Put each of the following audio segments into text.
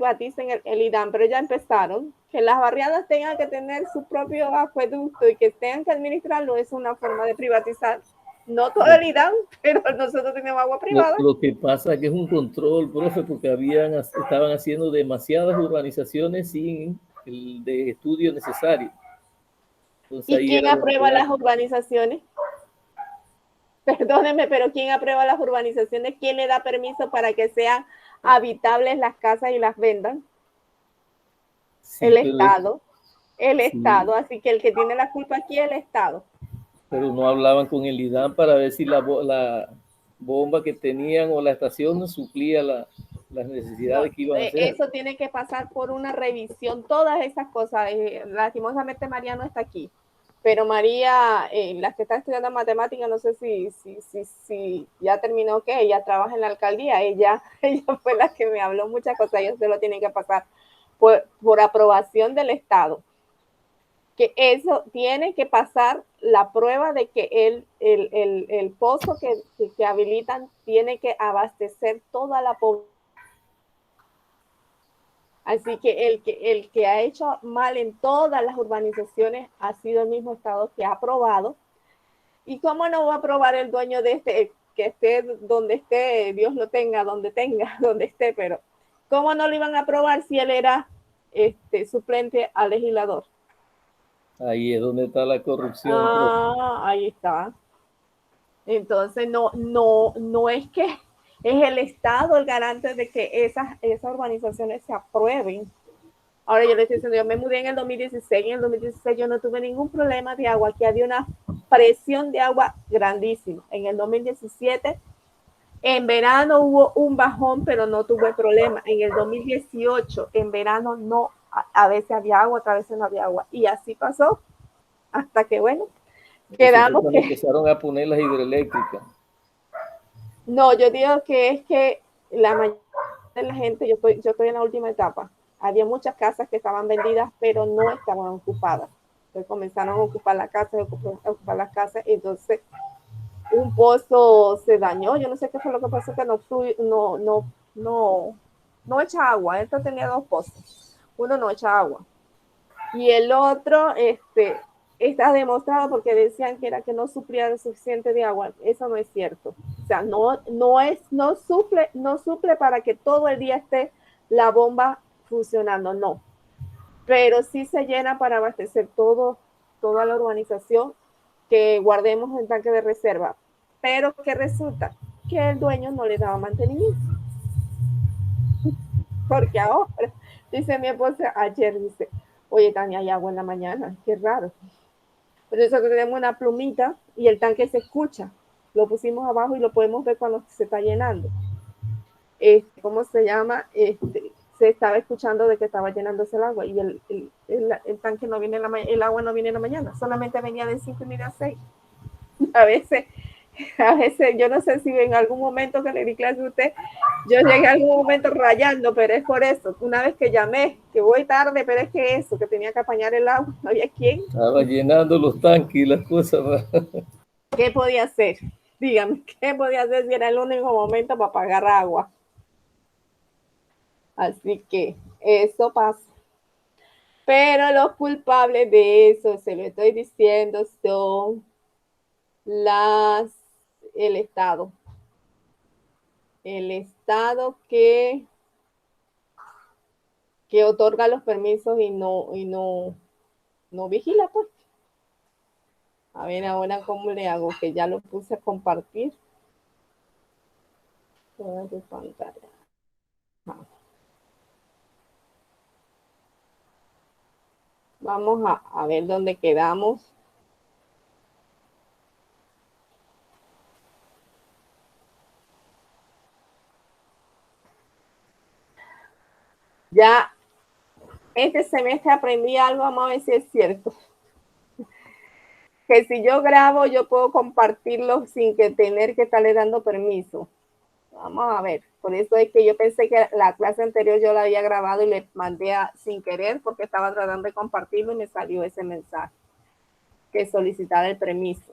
privaticen el IDAM, pero ya empezaron. Que las barriadas tengan que tener su propio acueducto y que tengan que administrarlo es una forma de privatizar. No todo el IDAM, pero nosotros tenemos agua privada. Lo que pasa es que es un control, profe, porque estaban haciendo demasiadas urbanizaciones sin el de estudio necesario. Entonces, ¿Y quién aprueba las urbanizaciones? Perdónenme, pero ¿quién aprueba las urbanizaciones? ¿Quién le da permiso para que sean habitables las casas y las vendan? Sí, el Estado. El sí. Estado. Así que el que tiene la culpa aquí es el Estado. Pero no hablaban con el IDAM para ver si la bomba que tenían o la estación suplía las necesidades que iban a hacer. Eso tiene que pasar por una revisión, todas esas cosas. Lastimosamente María no está aquí. Pero María, la que está estudiando matemáticas, no sé si ya terminó, ¿qué? Ella trabaja en la alcaldía, ella fue la que me habló muchas cosas, ellos se lo tienen que pasar por aprobación del Estado. Que eso tiene que pasar la prueba de que el pozo que habilitan tiene que abastecer toda la población. Así que el que ha hecho mal en todas las urbanizaciones ha sido el mismo Estado que ha aprobado. ¿Y cómo no va a aprobar el dueño de este, que esté donde esté, Dios lo tenga, donde esté, pero cómo no lo iban a aprobar si él era suplente al legislador? Ahí es donde está la corrupción. Ahí está. Entonces, no es que es el Estado el garante de que esas urbanizaciones se aprueben. Ahora yo le estoy diciendo, yo me mudé en el 2016 y en el 2016 yo no tuve ningún problema de agua, aquí había una presión de agua grandísima. En el 2017, en verano hubo un bajón, pero no tuve problema. En el 2018, en verano no, a veces había agua, a veces no había agua. Y así pasó hasta que, bueno, quedamos que... Empezaron a poner las hidroeléctricas. No, yo digo que es que la mayoría de la gente, yo estoy en la última etapa, había muchas casas que estaban vendidas, pero no estaban ocupadas. Entonces comenzaron a ocupar las casas, entonces un pozo se dañó, yo no sé qué fue lo que pasó, que no echa agua. Esto tenía dos pozos, uno no echa agua y el otro está demostrado porque decían que era que no suplía suficiente de agua. Eso no es cierto. O sea, no suple para que todo el día esté la bomba funcionando, no. Pero sí se llena para abastecer toda la urbanización, que guardemos el tanque de reserva. Pero ¿qué resulta? Que el dueño no le daba mantenimiento. Porque ahora, dice mi esposa ayer, dice, oye, Tania, hay agua en la mañana, qué raro. Por eso que tenemos una plumita y el tanque se escucha. Lo pusimos abajo y lo podemos ver cuando se está llenando. ¿Cómo se llama? Se estaba escuchando de que estaba llenándose el agua y el tanque no viene el agua no viene en la mañana, solamente venía de 5 y media a 6. A veces, yo no sé si en algún momento que le di clase a usted, yo llegué a algún momento rayando, pero es por eso. Una vez que llamé, que voy tarde, pero es que eso, que tenía que apañar el agua, no había quién. Estaba llenando los tanques y las cosas. ¿Qué podía hacer? Dígame, ¿qué podía hacer si era el único momento para pagar agua? Así que eso pasa. Pero los culpables de eso, se lo estoy diciendo, son el Estado. El Estado que otorga los permisos y no vigila, pues. A ver ahora cómo le hago, que ya lo puse a compartir. Toda tu pantalla. Vamos a ver dónde quedamos. Ya este semestre aprendí algo, vamos a ver si es cierto. Que si yo grabo, yo puedo compartirlo sin que tener que estarle dando permiso. Vamos a ver. Por eso es que yo pensé que la clase anterior yo la había grabado y le mandé sin querer porque estaba tratando de compartirlo y me salió ese mensaje. Que solicitara el permiso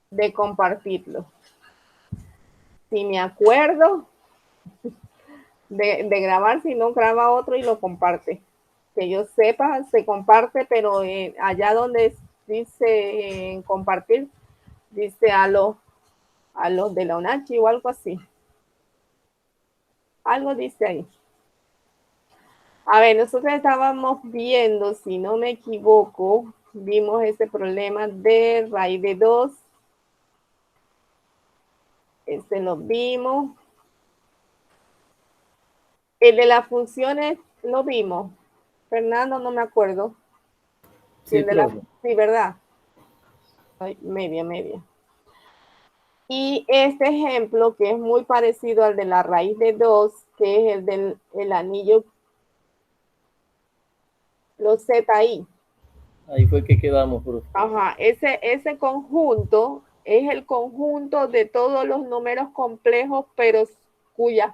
de compartirlo. Si me acuerdo, de grabar, si no graba otro y lo comparte. Que yo sepa, se comparte, pero allá donde dice compartir, dice a los de la UNACHI o algo así. Algo dice ahí. A ver, nosotros estábamos viendo, si no me equivoco, vimos ese problema de raíz de 2. Este lo vimos. El de las funciones lo vimos. Fernando, no me acuerdo. Sí, Sí, ¿verdad? Ay, media. Y este ejemplo, que es muy parecido al de la raíz de 2, que es el del anillo, los ZI. Ahí fue que quedamos, profe. Ajá, ese conjunto es el conjunto de todos los números complejos, pero cuyos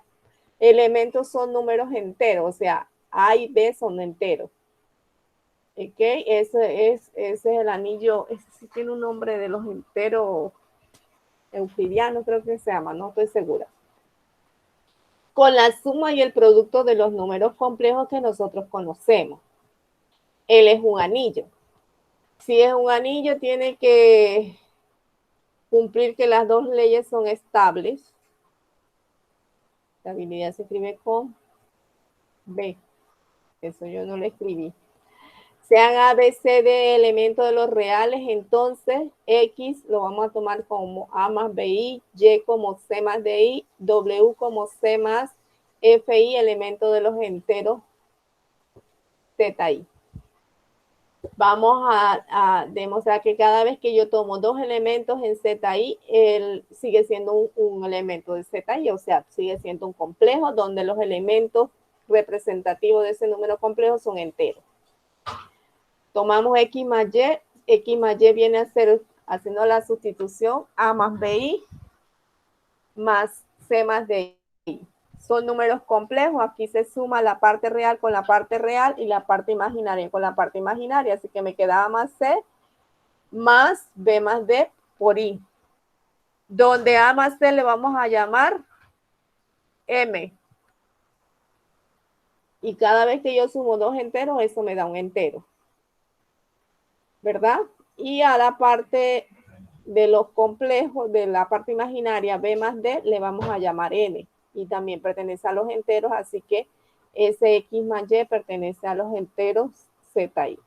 elementos son números enteros, o sea, A y B son enteros. ¿Ok? Ese es el anillo, ese sí tiene un nombre de los enteros euclidianos, creo que se llama, no estoy segura. Con la suma y el producto de los números complejos que nosotros conocemos. Él es un anillo. Si es un anillo, tiene que cumplir que las dos leyes son estables. Estabilidad se escribe con B. Eso yo no lo escribí. Sean A, B, C, D elementos de los reales, entonces X lo vamos a tomar como A más BI, Y como C más DI, W como C más FI, elemento de los enteros ZI. Vamos a demostrar que cada vez que yo tomo dos elementos en ZI, él sigue siendo un elemento de ZI, o sea, sigue siendo un complejo donde los elementos representativos de ese número complejo son enteros. Tomamos X más Y viene a ser, haciendo la sustitución, A más BI más C más DI. Son números complejos, aquí se suma la parte real con la parte real y la parte imaginaria con la parte imaginaria, así que me quedaba más C más B más D por I. Donde A más C le vamos a llamar M. Y cada vez que yo sumo dos enteros, eso me da un entero. ¿Verdad? Y a la parte de los complejos, de la parte imaginaria B más D, le vamos a llamar N. Y también pertenece a los enteros, así que ese X más Y pertenece a los enteros ZI.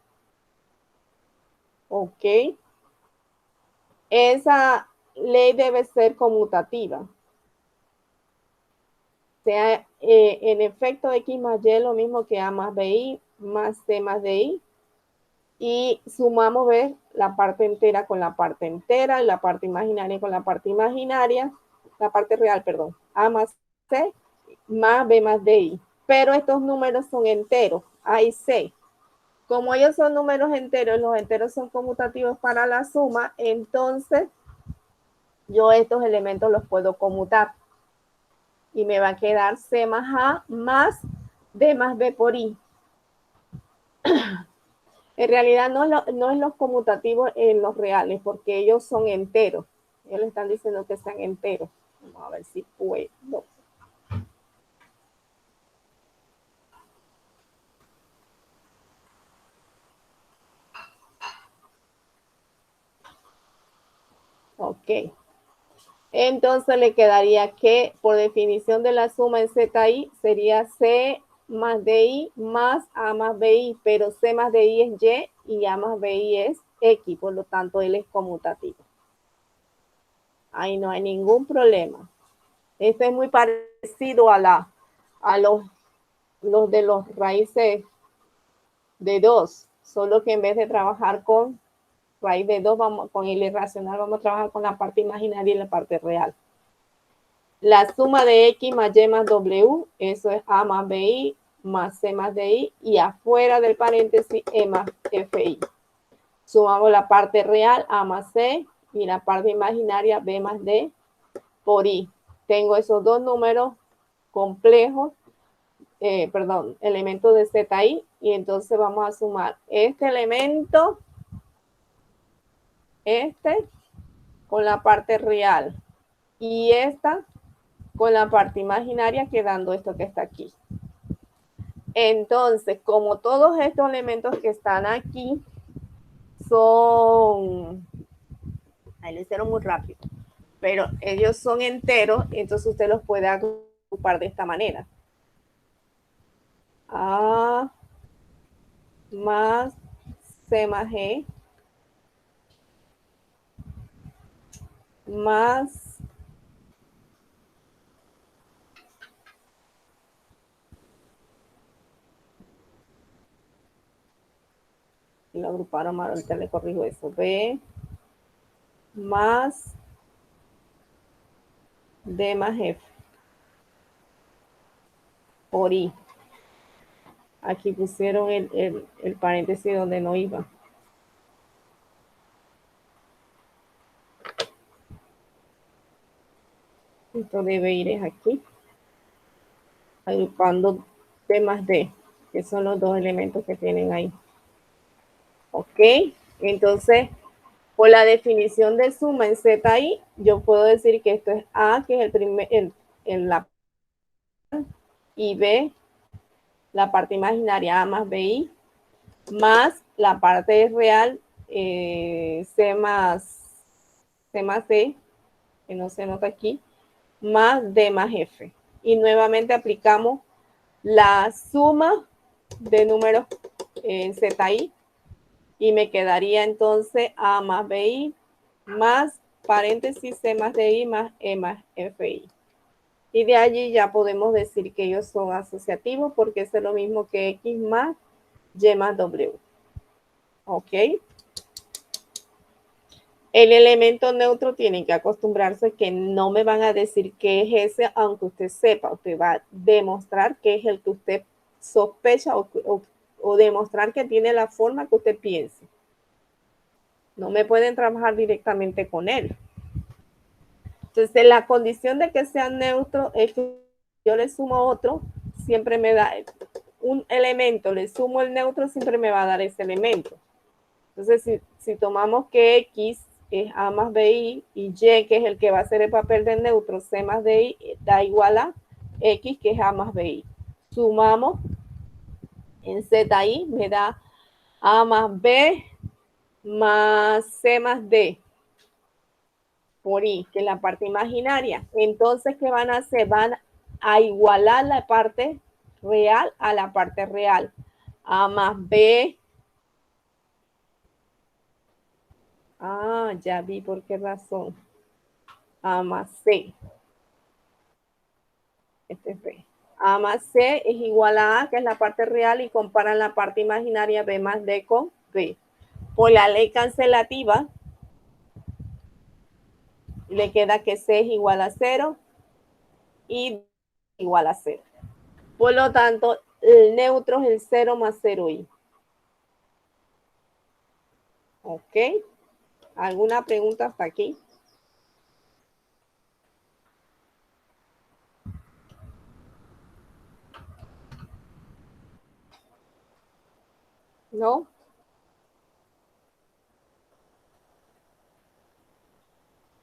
¿Ok? Esa ley debe ser conmutativa. Sea en efecto X más Y lo mismo que A más BI más C más DI. Y sumamos, ¿ves? La parte entera con la parte entera, la parte imaginaria con la parte imaginaria, la parte real, perdón, A más C más B más DI. Pero estos números son enteros, A y C. Como ellos son números enteros, los enteros son conmutativos para la suma, entonces yo estos elementos los puedo conmutar. Y me va a quedar C más A más D más B por I. En realidad no es los conmutativos en los reales, porque ellos son enteros. Ellos le están diciendo que sean enteros. Vamos a ver si puedo. Ok. Entonces le quedaría que por definición de la suma en ZI sería C más DI más A más BI, pero C más DI es Y y A más BI es X, por lo tanto él es conmutativo. Ahí no hay ningún problema. Este es muy parecido a los de los raíces de 2, solo que en vez de trabajar con raíz de 2, con el irracional, vamos a trabajar con la parte imaginaria y la parte real. La suma de X más Y más W, eso es A más BI más C más DI, y afuera del paréntesis E más FI. Sumamos la parte real, A más C, y la parte imaginaria, B más D por I. Tengo esos dos números complejos, elementos de ZI, y entonces vamos a sumar este elemento, con la parte real, y esta con la parte imaginaria quedando esto que está aquí. Entonces, como todos estos elementos que están aquí son, ahí lo hicieron muy rápido, pero ellos son enteros, entonces usted los puede agrupar de esta manera. A más C más G más lo agruparon mal, ahorita le corrijo eso. B más D más F por I. Aquí pusieron el paréntesis donde no iba. Esto debe ir es aquí. Agrupando D más D, que son los dos elementos que tienen ahí. Ok, entonces, por la definición de suma en ZI, yo puedo decir que esto es A, que es el primer, la y B, la parte imaginaria A más BI, más la parte real C más D, que no se nota aquí, más D más F. Y nuevamente aplicamos la suma de números en ZI y me quedaría entonces A más BI más paréntesis C más DI más E más FI. Y de allí ya podemos decir que ellos son asociativos porque es lo mismo que X más Y más W. ¿Ok? El elemento neutro tienen que acostumbrarse que no me van a decir qué es ese, aunque usted sepa. Usted va a demostrar qué es el que usted sospecha o demostrar que tiene la forma que usted piense. No me pueden trabajar directamente con él. Entonces, la condición de que sea neutro es que yo le sumo otro, siempre me da un elemento, le sumo el neutro, siempre me va a dar ese elemento. Entonces, si tomamos que X es A más BI y Y, que es el que va a hacer el papel del neutro, C más DI, da igual a X, que es A más BI. Sumamos en ZI, me da A más B más C más D por I, que es la parte imaginaria. Entonces, ¿qué van a hacer? Van a igualar la parte real a la parte real. A más B. Ah, ya vi por qué razón. A más C. Este es B. A más C es igual a A, que es la parte real, y comparan la parte imaginaria B más D con B. Por la ley cancelativa, le queda que C es igual a 0 y igual a 0. Por lo tanto, el neutro es el 0 más 0i. ¿Ok? ¿Alguna pregunta hasta aquí? ¿No?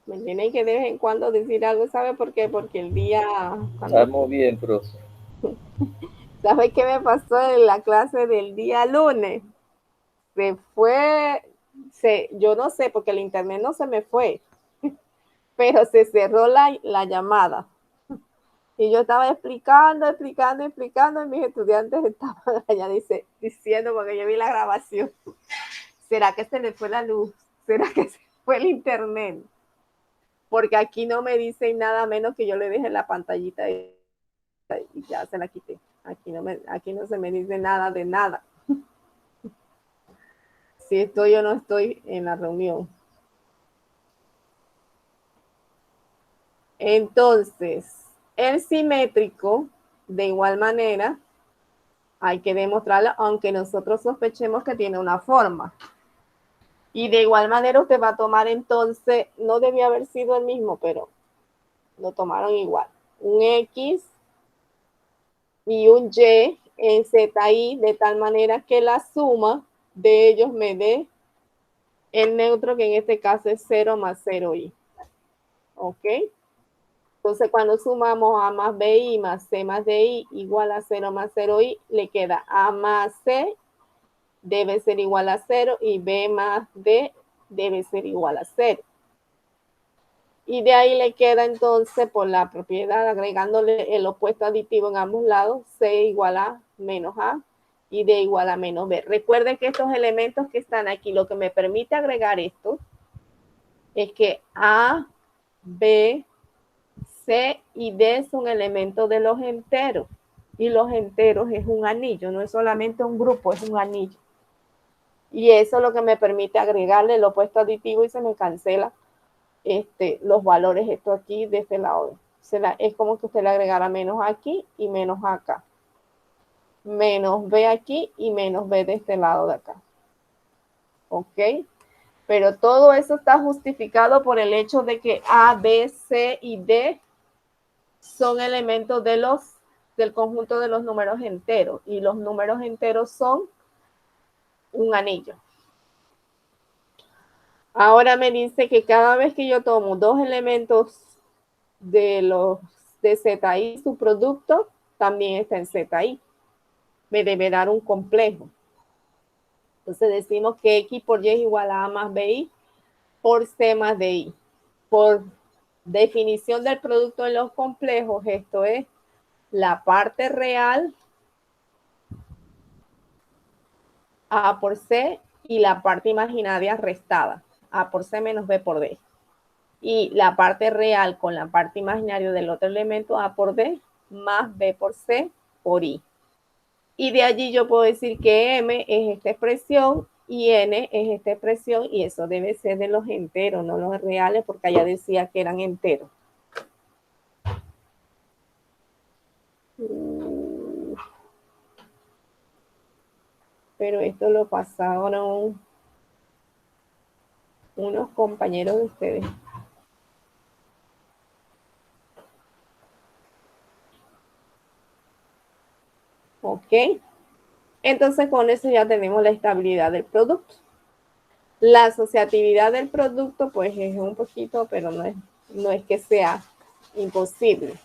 Me tienen que de vez en cuando decir algo, ¿sabe por qué? Porque el día... Estamos bien, profe. ¿Sabe qué me pasó en la clase del día lunes? Se fue, yo no sé, porque el internet no se me fue, pero se cerró la llamada. Y yo estaba explicando, y mis estudiantes estaban allá diciendo, porque yo vi la grabación, ¿será que se le fue la luz? ¿Será que se fue el internet? Porque aquí no me dicen nada menos que yo le dejé la pantallita y ya se la quité. Aquí no se me dice nada de nada. Si estoy o no estoy en la reunión. Entonces, el simétrico, de igual manera, hay que demostrarlo, aunque nosotros sospechemos que tiene una forma. Y de igual manera usted va a tomar entonces, no debía haber sido el mismo, pero lo tomaron igual. Un X y un Y en ZI, de tal manera que la suma de ellos me dé el neutro, que en este caso es 0 más 0i. ¿Ok? Entonces, cuando sumamos A más BI más C más DI igual a 0 más 0I, le queda A más C debe ser igual a 0 y B más D debe ser igual a 0. Y de ahí le queda entonces, por la propiedad, agregándole el opuesto aditivo en ambos lados, C igual a menos A y D igual a menos B. Recuerden que estos elementos que están aquí, lo que me permite agregar esto es que A, B, C y D son elementos de los enteros. Y los enteros es un anillo, no es solamente un grupo, es un anillo. Y eso es lo que me permite agregarle el opuesto aditivo y se me cancela los valores, esto aquí de este lado. Es como que usted le agregara menos aquí y menos acá. Menos B aquí y menos B de este lado de acá. ¿Ok? Pero todo eso está justificado por el hecho de que A, B, C y D son elementos del conjunto de los números enteros. Y los números enteros son un anillo. Ahora me dice que cada vez que yo tomo dos elementos de ZI, su producto también está en ZI. Me debe dar un complejo. Entonces decimos que X por Y es igual a A más BI por C más DI. Por definición del producto en los complejos, esto es la parte real A por C y la parte imaginaria restada, A por C menos B por D. Y la parte real con la parte imaginaria del otro elemento, A por D, más B por C por I. Y de allí yo puedo decir que M es esta expresión y N es esta expresión, y eso debe ser de los enteros, no los reales, porque allá decía que eran enteros. Pero esto lo pasaron unos compañeros de ustedes. ¿Ok? Entonces con eso ya tenemos la estabilidad del producto. La asociatividad del producto pues es un poquito, pero no es que sea imposible.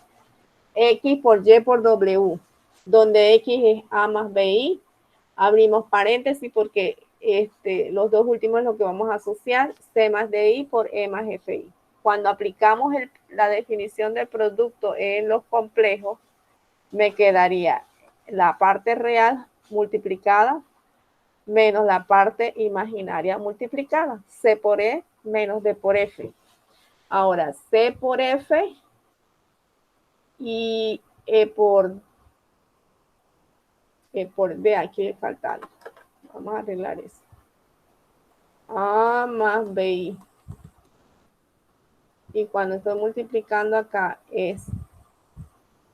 X por Y por W, donde X es A más BI. Abrimos paréntesis porque los dos últimos es lo que vamos a asociar, C más DI por E más FI. Cuando aplicamos la definición del producto en los complejos, me quedaría la parte real multiplicada menos la parte imaginaria multiplicada. C por E menos D por F. Ahora, C por F y E por D, aquí le falta algo. Vamos a arreglar eso. A más BI. Y cuando estoy multiplicando acá es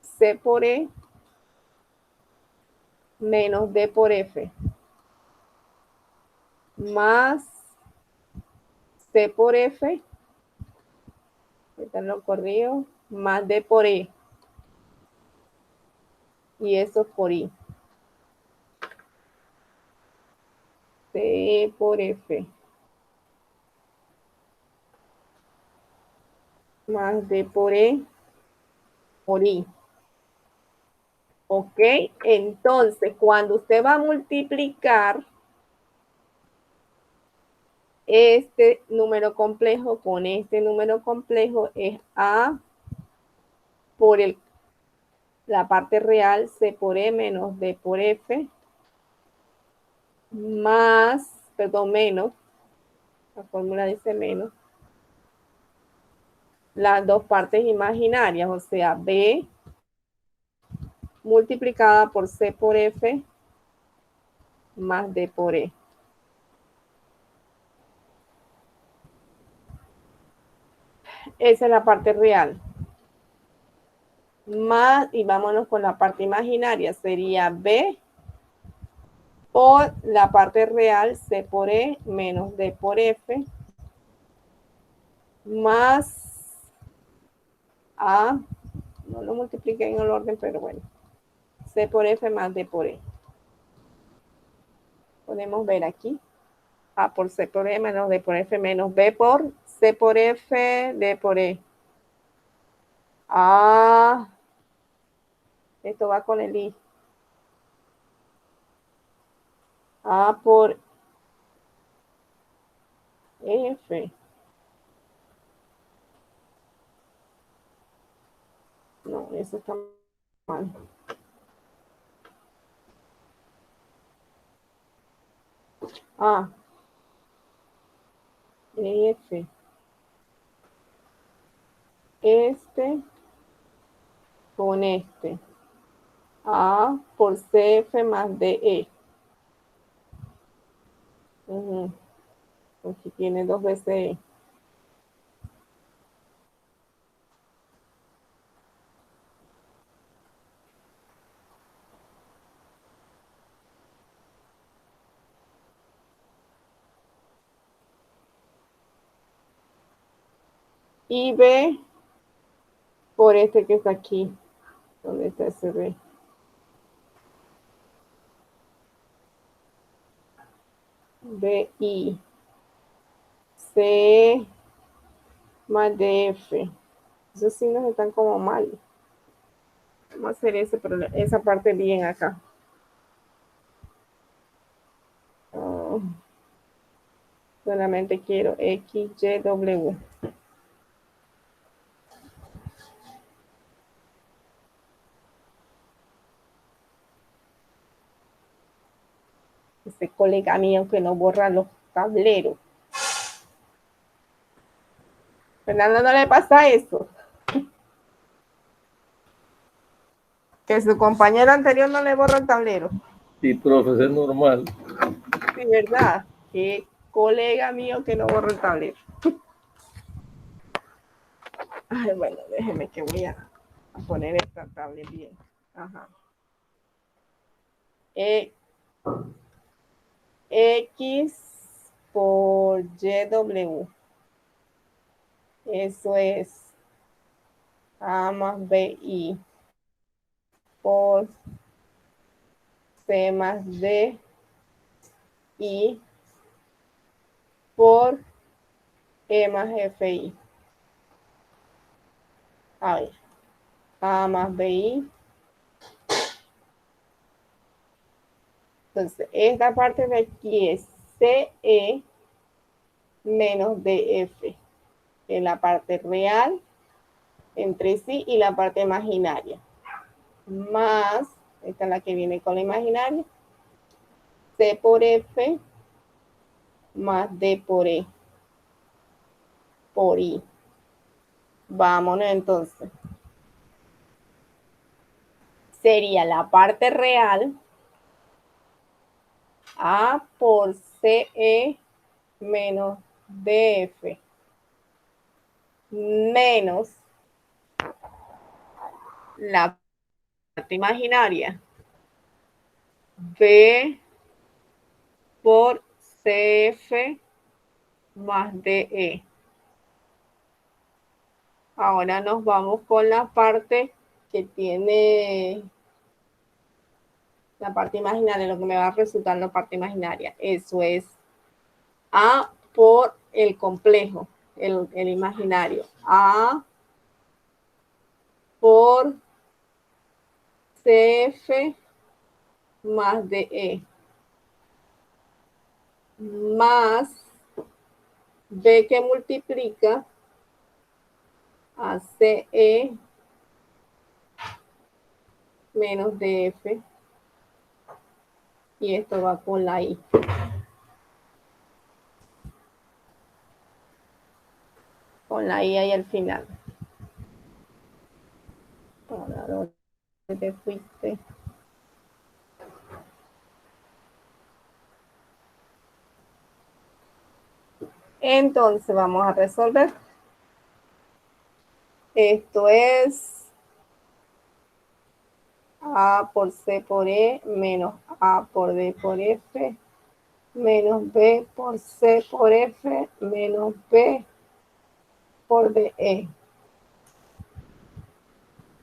C por E menos D por F más C por F, ahorita lo corrijo, más D por E. Y eso por I. C por F más D por E por I. ¿Ok? Entonces, cuando usted va a multiplicar este número complejo con este número complejo, es A por la parte real, C por E menos D por F, más, perdón, menos, la fórmula dice menos, las dos partes imaginarias, o sea, B multiplicada por C por F más D por E. Esa es la parte real. Más, y vámonos con la parte imaginaria, sería B por la parte real, C por E menos D por F, más A, no lo multipliqué en el orden, pero bueno, C por F más D por E. Podemos ver aquí, A por C por E menos D por F menos B por C por F, D por E. A, esto va con el I. A por F. No, eso está mal. A, F. Este con este. A por CF más DE. Aquí tiene 2 veces E. Y B por este que está aquí. ¿Dónde está ese B? BI. C más DF. Esos signos están como mal. Vamos a hacer esa parte bien acá. Solamente quiero X, Y, W. Ese colega mío que no borra los tableros. Fernando, no le pasa eso. Que su compañero anterior no le borra el tablero. Sí, profe, es normal. Sí, ¿verdad? Que colega mío que no borra el tablero. Ay, bueno, déjeme que voy a poner esta tablet bien. Ajá. X por YW. Eso es A más BI por C más D I por E más FI. A ver, A más BI. Entonces, esta parte de aquí es CE menos DF, en la parte real entre sí y la parte imaginaria. Más, esta es la que viene con la imaginaria, C por F más D por E por I. Vámonos entonces. Sería la parte real A por CE menos DF menos la parte imaginaria B por CF más DE. Ahora nos vamos con la parte que tiene la parte imaginaria, lo que me va a resultar la parte imaginaria. Eso es A por el complejo, el imaginario. A por CF más DE. Más B que multiplica a CE menos DF. Y esto va con la I. Con la I ahí al final. Ahora, ¿dónde te fuiste? Entonces vamos a resolver. Esto es A por C por E menos A por D por F menos B por C por F menos B por DE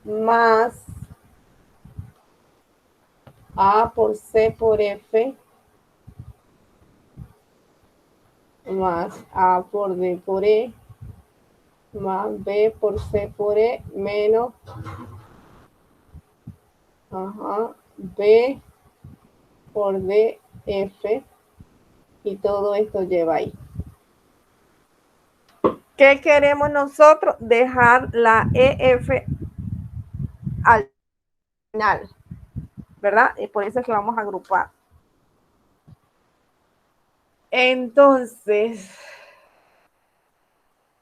más A por C por F más A por D por E más B por C por E menos B por D, F, y todo esto lleva ahí. ¿Qué queremos nosotros? Dejar la EF al final, ¿verdad? Y por eso es que vamos a agrupar. Entonces,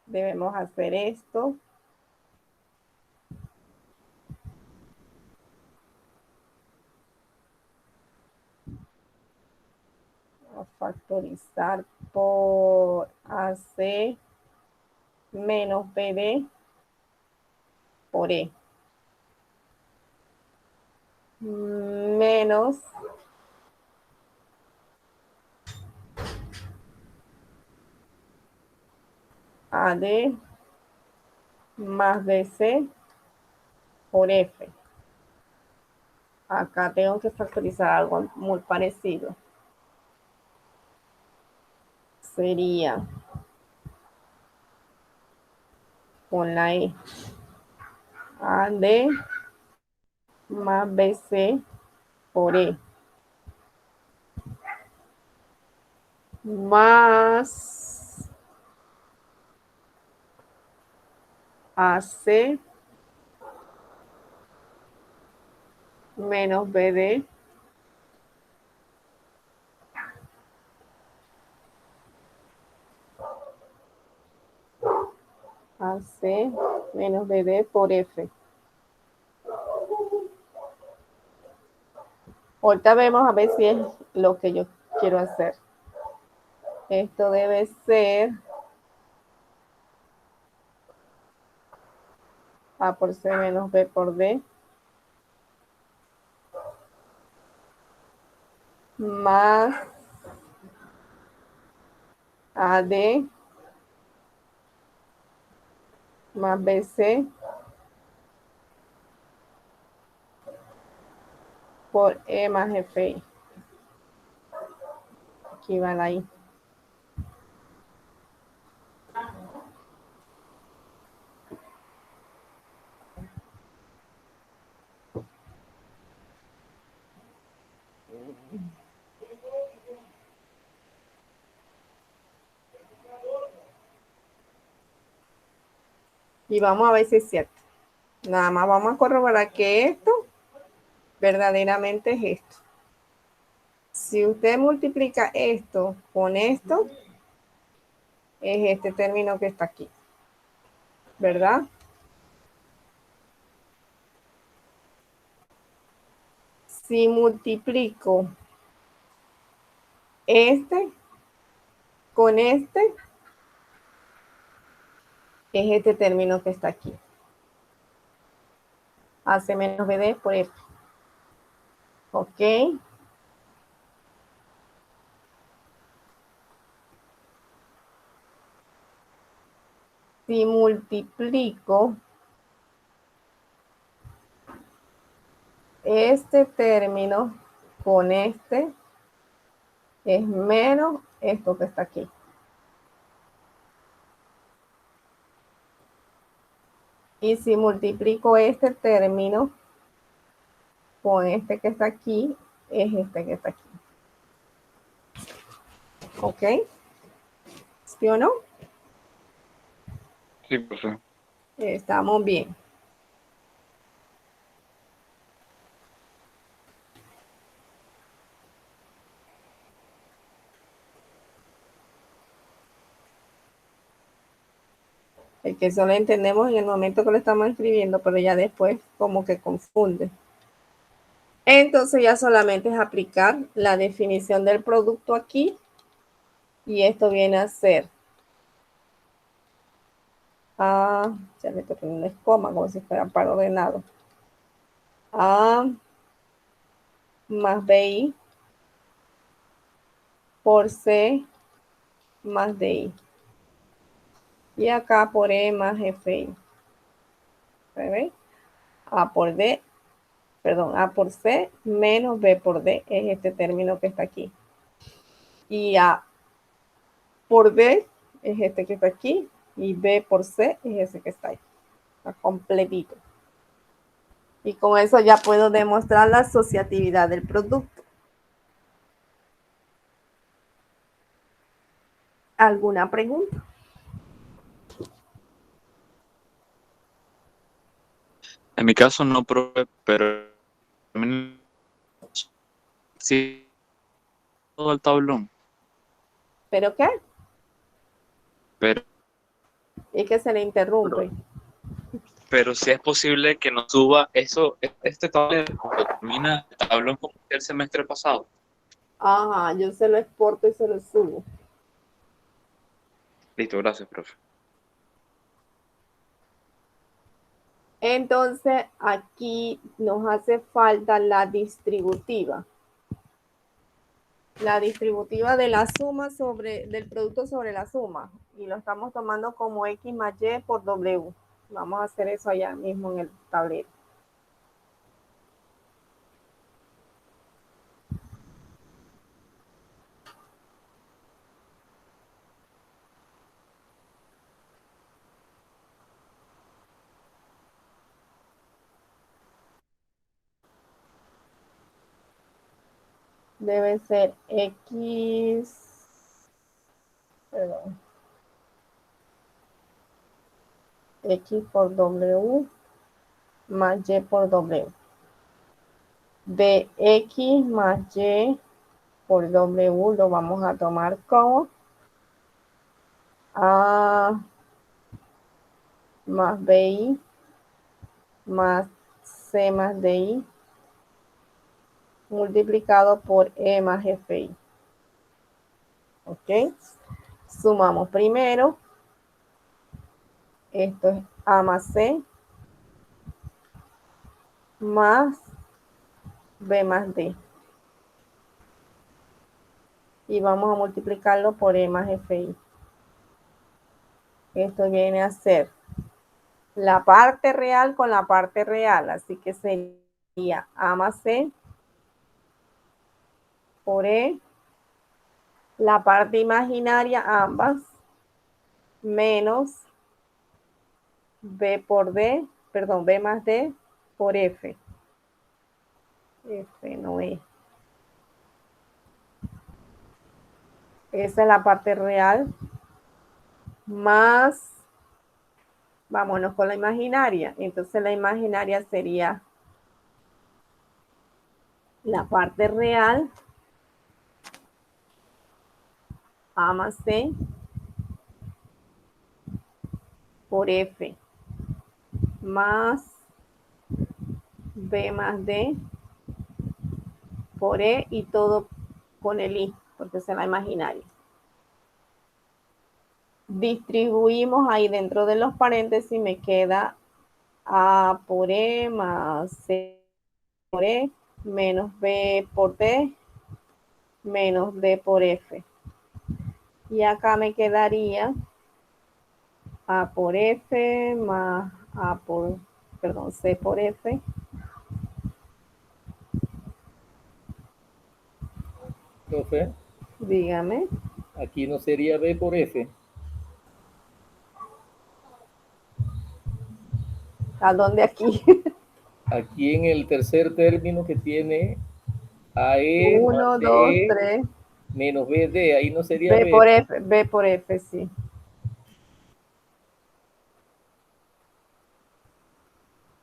debemos hacer esto. A factorizar por AC menos BD por E. Menos AD más BC por F. Acá tengo que factorizar algo muy parecido. Sería con la E. AD más BC por E. Más AC menos BD AC menos BD por F. Ahorita vemos a ver si es lo que yo quiero hacer. Esto debe ser A por C menos B por D más AD más BC por E más FI. Aquí va la I. Y vamos a ver si es cierto. Nada más vamos a corroborar que esto verdaderamente es esto. Si usted multiplica esto con esto, es este término que está aquí, ¿verdad? Si multiplico este con este, es este término que está aquí. AC menos BD por F. ¿Ok? Si multiplico este término con este, es menos esto que está aquí. Y si multiplico este término con este que está aquí, es este que está aquí. ¿Ok? ¿Sí o no? Sí, profe. Estamos bien. Es que eso lo entendemos en el momento que lo estamos escribiendo, pero ya después como que confunde. Entonces ya solamente es aplicar la definición del producto aquí. Y esto viene a ser A, ya le estoy poniendo coma como si fuera para ordenado. A más BI por C más DI. Y acá por E más FI. ¿Ve? A por D, perdón, A por C menos B por D es este término que está aquí. Y A por D es este que está aquí, Y B por C es ese que está ahí. Está completito. Y con eso ya puedo demostrar la asociatividad del producto. ¿Alguna pregunta? En mi caso no, profe, pero sí, todo el tablón. ¿Pero qué? Pero, Es que se le interrumpe. pero sí es posible que nos suba eso, este tablón cuando termina el tablón como el semestre pasado. Ajá, yo se lo exporto y se lo subo. Listo, gracias, profe. Entonces, aquí nos hace falta la distributiva. La distributiva de la suma del producto sobre la suma. Y lo estamos tomando como X más Y por W. Vamos a hacer eso allá mismo en el tablero. Debe ser X, perdón, X por W más Y por W. De X más Y por W lo vamos a tomar como A más BI más C más DI multiplicado por E más FI. ¿Ok? Sumamos primero. Esto es A más C más B más D. Y vamos a multiplicarlo por E más FI. Esto viene a ser la parte real con la parte real. Así que sería A más C por E. La parte imaginaria, ambas, menos B por D, perdón, B más D por F. F no E. Esa es la parte real. Más, vámonos con la imaginaria. Entonces la imaginaria sería la parte real, A más C por F, más B más D por E y todo con el I, porque es la imaginaria. Distribuimos ahí dentro de los paréntesis, me queda A por E más C por E menos B por D menos D por F. Y acá me quedaría A por F más C por F. Profe, Dígame. aquí no sería B por F. ¿A dónde aquí? Aquí en el tercer término que tiene AE más 1, 2, DE 3. menos BD, ahí no sería B B. por F, B por F, sí.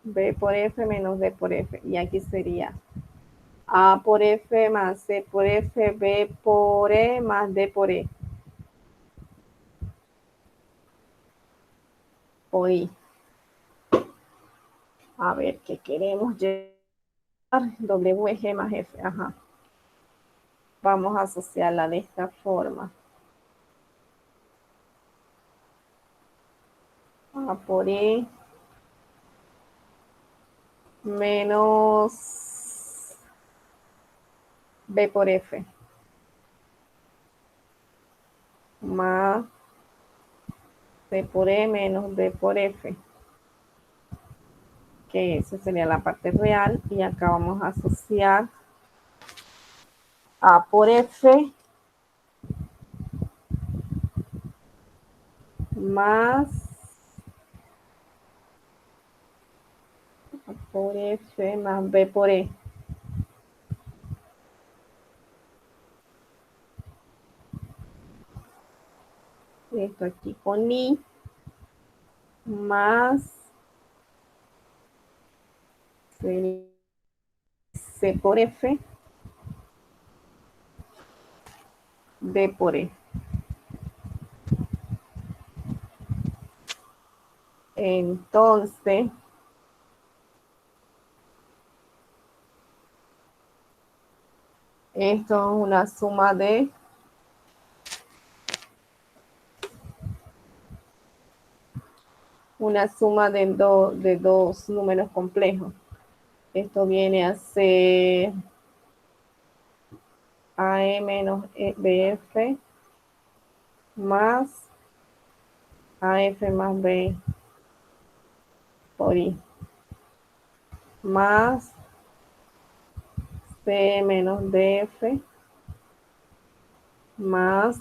B por F menos D por F. Y aquí sería A por F más C por F, B por E más D por E. O I. A ver, ¿qué queremos llevar? WG más F. Ajá. Vamos a asociarla de esta forma. A por E menos B por F. Más C por E menos D por F. Que esa sería la parte real. Y acá vamos a asociar A por F más A por F más B por E. Esto aquí con I más C por F, D por E. Entonces, esto es una suma de dos números complejos. Esto viene a ser AE menos BF más AF más B por I más C menos DF más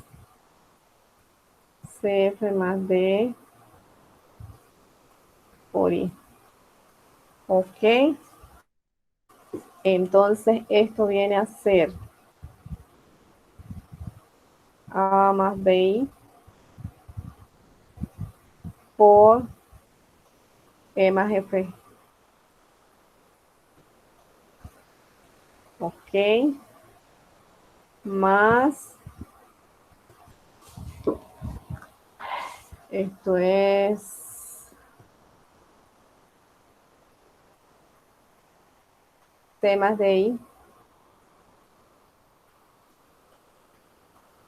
CF más D por I. Ok. Entonces esto viene a ser A más BI por E más F. Ok. Más. Esto es C más DI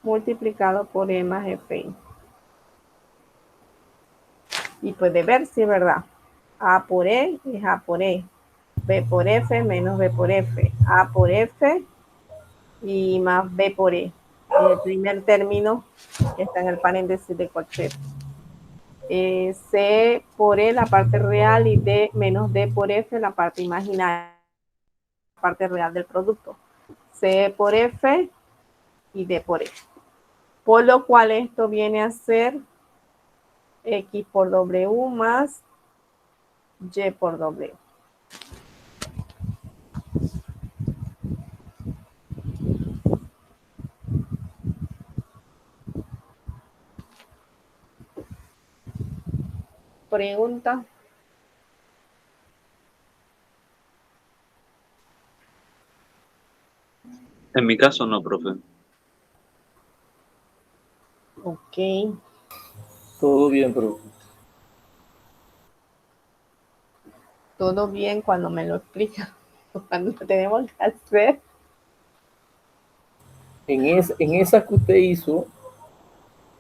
multiplicado por E más FI. Y puede ver si es verdad. A por E es A por E. B por F menos B por F. A por F y más B por E. El primer término que está en el paréntesis de cuarteto. C por E la parte real y D menos D por F la parte imaginaria, la parte real del producto. C por F y D por E. Por lo cual esto viene a ser X por W más Y por W. Pregunta. En mi caso no, profe. Ok. Todo bien, profe. Todo bien cuando me lo explica. Cuando lo tenemos que hacer. En esa que usted hizo,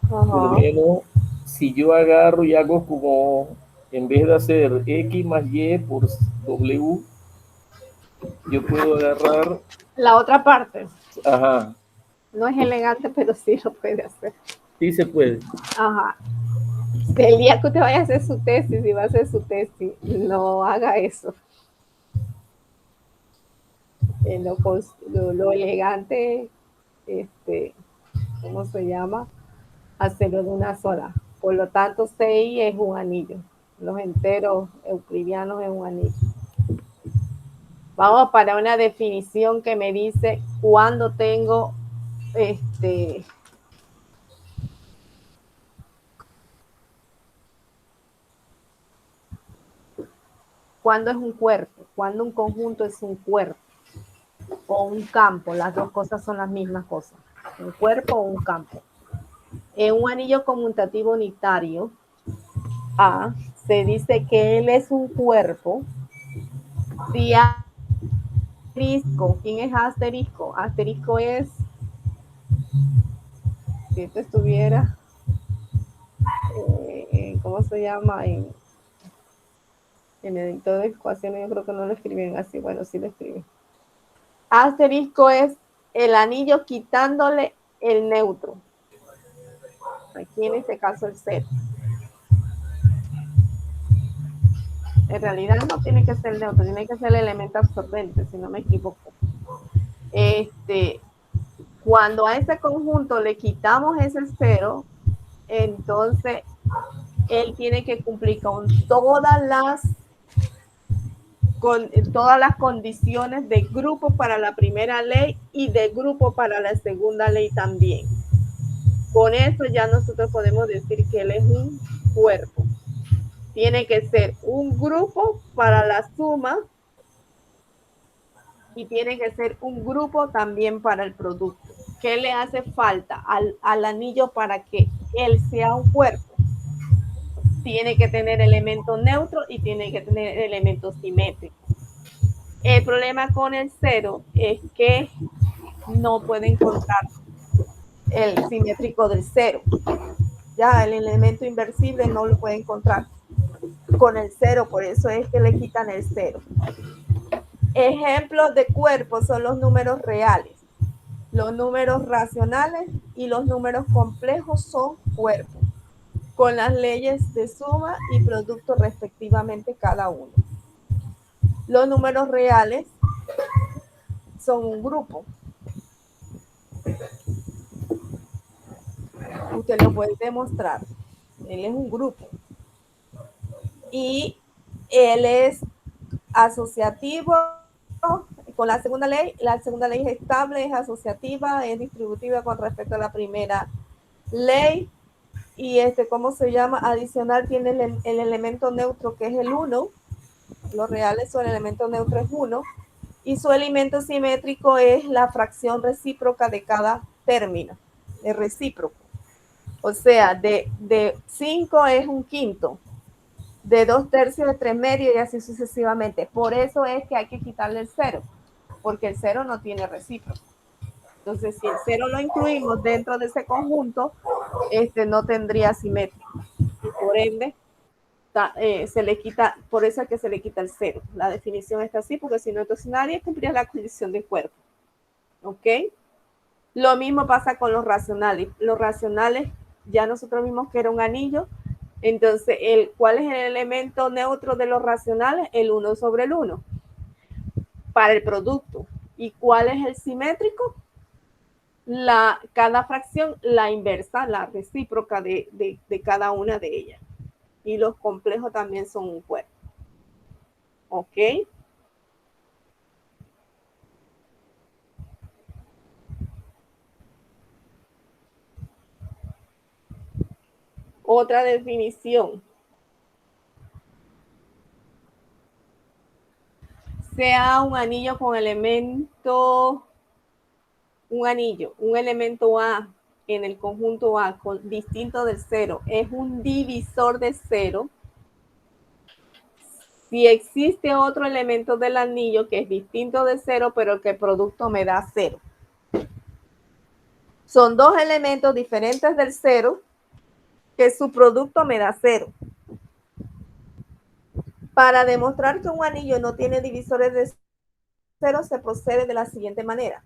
por lo Ajá. menos, si yo agarro y hago como, en vez de hacer X más Y por W, yo puedo agarrar, La otra parte. ajá, No es elegante, pero sí lo puede hacer. sí se puede. Ajá. El día que usted vaya a hacer su tesis, si va a hacer su tesis, no haga eso. Lo elegante, ¿cómo se llama? Hacerlo de una sola. Por lo tanto, CI es un anillo. Los enteros euclidianos es un anillo. Vamos para una definición que me dice cuándo tengo cuándo es un cuerpo, cuándo un conjunto es un cuerpo o un campo. Las dos cosas son las mismas cosas. Un cuerpo o un campo. En un anillo conmutativo unitario, A, se dice que él es un cuerpo si asterisco. ¿Quién es asterisco? Asterisco es, si esto estuviera, ¿cómo se llama? En el editor de ecuaciones yo creo que no lo escriben así. Bueno, sí lo escriben. Asterisco es el anillo quitándole el neutro. Aquí en este caso el cero. En realidad no tiene que ser neutro, tiene que ser el elemento absorbente, si no me equivoco. Cuando a ese conjunto le quitamos ese cero, entonces él tiene que cumplir con todas las condiciones de grupo para la primera ley y de grupo para la segunda ley también. Con eso ya nosotros podemos decir que él es un cuerpo. Tiene que ser un grupo para la suma y tiene que ser un grupo también para el producto. ¿Qué le hace falta al anillo para que él sea un cuerpo? Tiene que tener elementos neutros y tiene que tener elementos simétricos. El problema con el cero es que no puede encontrar el simétrico del cero. Ya el elemento inversible no lo puede encontrar con el cero, por eso es que le quitan el cero. Ejemplos de cuerpos son los números reales. Los números racionales y los números complejos son cuerpos, con las leyes de suma y producto respectivamente cada uno. Los números reales son un grupo. Usted lo puede demostrar. Él es un grupo. Y él es asociativo con la segunda ley. La segunda ley es estable, es asociativa, es distributiva con respecto a la primera ley. Y ¿cómo se llama? Adicional tiene el elemento neutro que es el 1. Los reales son el elemento neutro es 1. Y su elemento simétrico es la fracción recíproca de cada término. Es recíproco. O sea, de 5 es un quinto. De 2/3 de 3/4 y así sucesivamente. Por eso es que hay que quitarle el 0, porque el 0 no tiene recíproco. Entonces, si el 0 lo incluimos dentro de ese conjunto, no tendría simétrico. Y por ende, se le quita, por eso es que se le quita el 0. La definición está así, porque si no, entonces nadie cumpliría la condición de cuerpo. ¿Ok? Lo mismo pasa con los racionales. Los racionales, ya nosotros vimos que era un anillo. Entonces, ¿cuál es el elemento neutro de los racionales? El 1 sobre el 1 para el producto. ¿Y cuál es el simétrico? Cada fracción, la inversa, la recíproca de cada una de ellas. Y los complejos también son un cuerpo. ¿Ok? Otra definición. Sea un anillo con elemento, un elemento A en el conjunto A distinto del 0, es un divisor de 0. Si existe otro elemento del anillo que es distinto de 0, pero que el producto me da 0. Son dos elementos diferentes del 0 que su producto me da 0. Para demostrar que un anillo no tiene divisores de 0, se procede de la siguiente manera.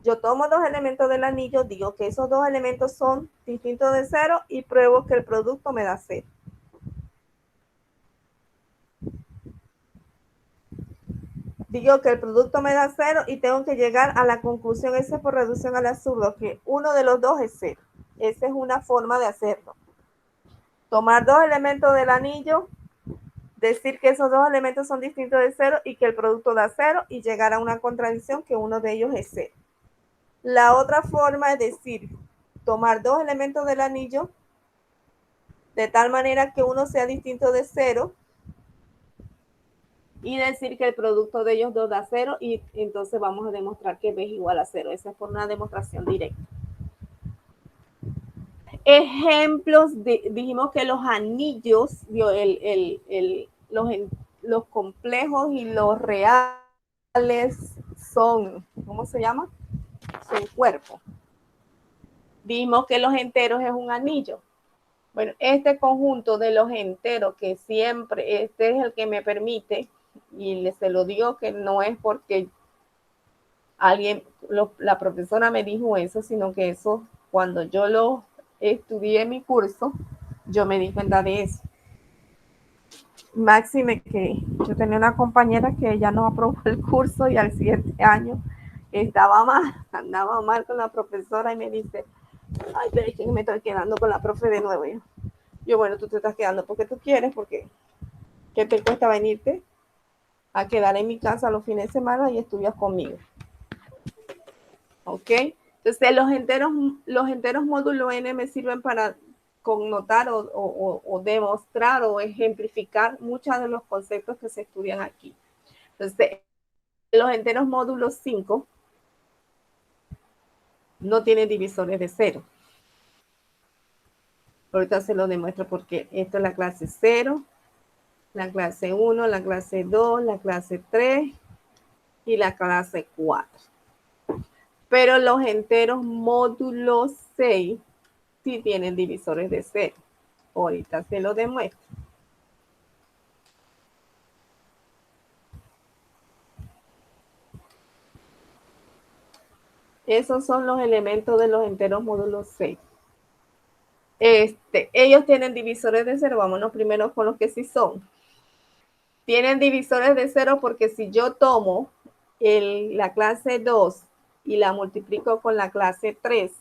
Yo tomo dos elementos del anillo, digo que esos dos elementos son distintos de 0 y pruebo que el producto me da 0. Digo que el producto me da 0 y tengo que llegar a la conclusión, ese por reducción al absurdo, que uno de los dos es 0. Esa es una forma de hacerlo. Tomar dos elementos del anillo, decir que esos dos elementos son distintos de 0 y que el producto da 0 y llegar a una contradicción que uno de ellos es 0. La otra forma es decir, tomar dos elementos del anillo de tal manera que uno sea distinto de 0 y decir que el producto de ellos dos da 0 y entonces vamos a demostrar que B es igual a 0. Esa es por una demostración directa. Ejemplos, dijimos que los anillos, los complejos y los reales son, ¿cómo se llama? Son cuerpos. Dijimos que los enteros es un anillo. Bueno, este conjunto de los enteros que siempre, este es el que me permite, y se lo digo que no es porque la profesora me dijo eso, sino que eso, cuando yo lo estudié en mi curso, yo me di cuenta de eso. Máxime que yo tenía una compañera que ella no aprobó el curso y al siguiente año andaba mal con la profesora y me dice, ay, pero es que me estoy quedando con la profe de nuevo. Yo, bueno, tú te estás quedando porque tú quieres, porque ¿qué te cuesta venirte a quedar en mi casa los fines de semana y estudias conmigo? ¿Ok? Entonces, los enteros módulo n me sirven para connotar o demostrar o ejemplificar muchos de los conceptos que se estudian aquí. Entonces, los enteros módulo 5 no tienen divisores de cero. Ahorita se lo demuestro porque esto es la clase 0, la clase 1, la clase 2, la clase 3 y la clase 4. Pero los enteros módulo 6 sí tienen divisores de cero. Ahorita se lo demuestro. Esos son los elementos de los enteros módulo 6. Ellos tienen divisores de cero. Vámonos primero con los que sí son. Tienen divisores de cero porque si yo tomo la clase 2 y la multiplico con la clase 3,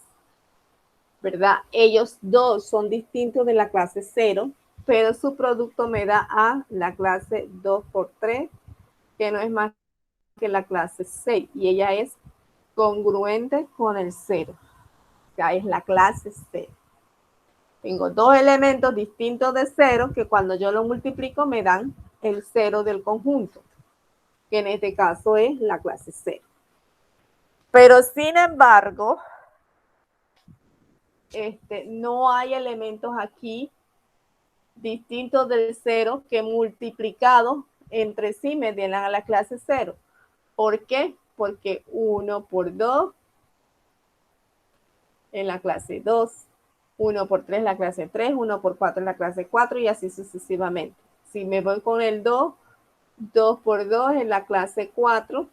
¿verdad? Ellos dos son distintos de la clase 0, pero su producto me da a la clase 2 por 3, que no es más que la clase 6, y ella es congruente con el 0. O sea, es la clase 0. Tengo dos elementos distintos de 0 que cuando yo lo multiplico me dan el 0 del conjunto, que en este caso es la clase 0. Pero sin embargo, no hay elementos aquí distintos del 0 que multiplicados entre sí me den a la clase 0. ¿Por qué? Porque 1 por 2 en la clase 2, 1 por 3 en la clase 3, 1 por 4 en la clase 4 y así sucesivamente. Si me voy con el 2, 2 por 2 en la clase 4,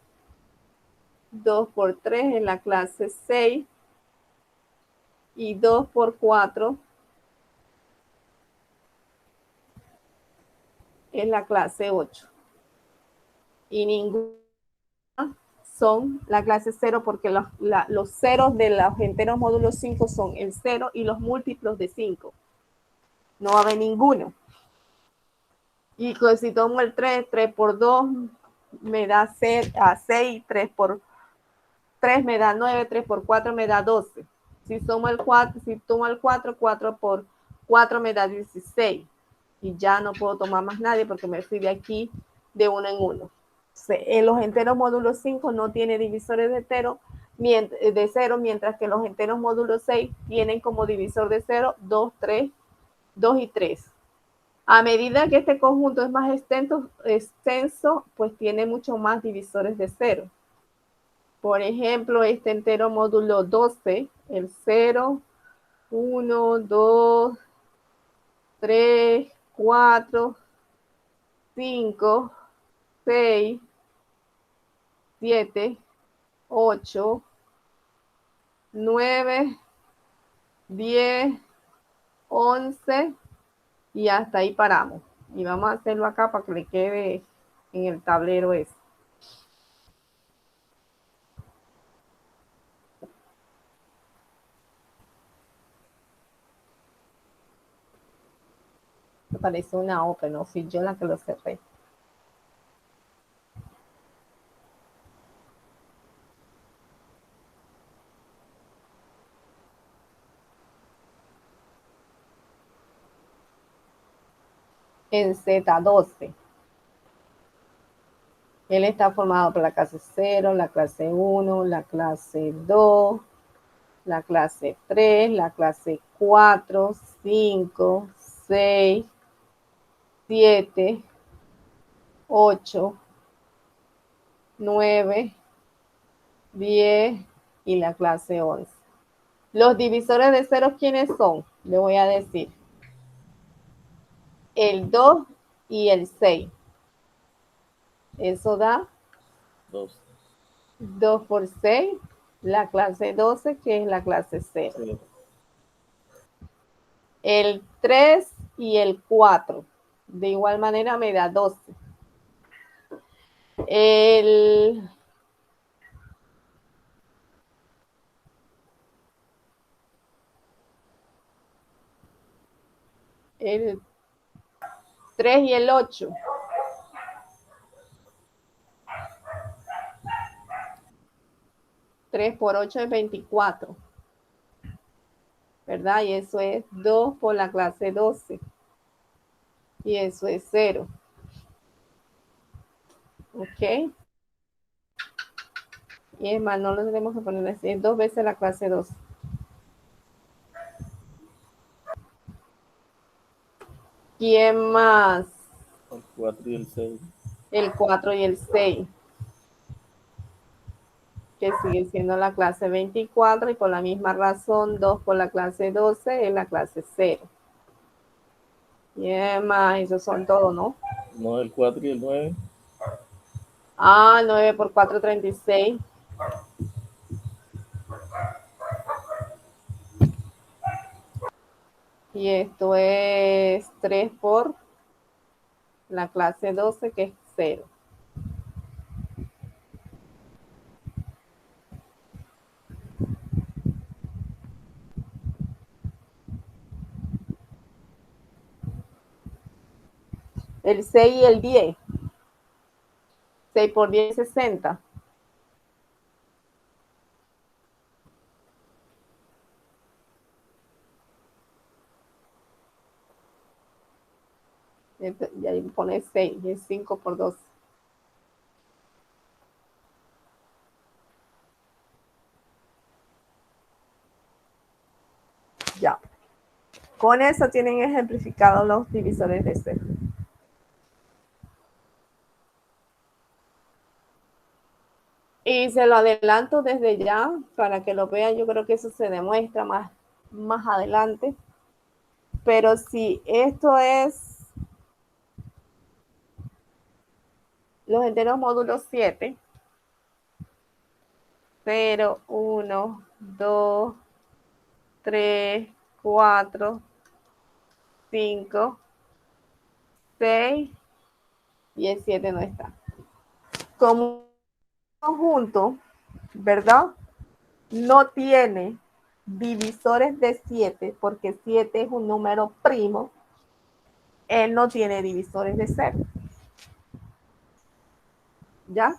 2 por 3 en la clase 6 y 2 por 4 en la clase 8. Y ninguna son la clase 0 porque los ceros de los enteros módulos 5 son el 0 y los múltiplos de 5. No va a haber ninguno. Y pues, si tomo el 3, 3 por 2 me da 6, 3 por 3 me da 9, 3 por 4 me da 12. Si tomo el 4, 4 por 4 me da 16. Y ya no puedo tomar más nadie porque me fui de aquí de uno en uno. En los enteros módulo 5 no tiene divisores de 0, mientras que los enteros módulo 6 tienen como divisor de 0, 2, 3, 2 y 3. A medida que este conjunto es más extenso, pues tiene mucho más divisores de 0. Por ejemplo, este entero módulo 12, el 0, 1, 2, 3, 4, 5, 6, 7, 8, 9, 10, 11 y hasta ahí paramos. Y vamos a hacerlo acá para que le quede en el tablero ese. Me parece una O, pero no fui yo la que lo cerré. En Z12. Él está formado por la clase 0, la clase 1, la clase 2, la clase 3, la clase 4, 5, 6, 7, 8, 9, 10 y la clase 11. Los divisores de ceros, ¿quiénes son? Le voy a decir. El 2 y el 6. Eso da 2 por 6, la clase 12, que es la clase 0. Sí. El 3 y el 4. De igual manera me da 12. El El 3 y el 8. Tres por 8 es 24. ¿Verdad? Y eso es 2 por la clase 12. Y eso es 0. ¿Ok? Y es más, no lo tenemos que poner así. Es 2 veces la clase 12. ¿Quién más? El 4 y el 6. El 4 y el 6. Que sigue siendo la clase 24 y por la misma razón 2 por la clase 12 es la clase 0. ¿Quién más? Esos son todos, ¿no? No, el 4 y el 9. 9 por 4, 36. Y esto es 3 por la clase 12, que es 0. El 6 y el 10. 6 por 10 es 60. Y ahí pone 6, y es 5 por 12. Ya. Con eso tienen ejemplificados los divisores de 0. Y se lo adelanto desde ya para que lo vean. Yo creo que eso se demuestra más adelante. Pero si esto es los enteros módulos 7, 0, 1, 2, 3, 4, 5, 6 y el 7 no está. Como conjunto, ¿verdad? No tiene divisores de 7 porque 7 es un número primo. Él no tiene divisores de 0. ¿Ya?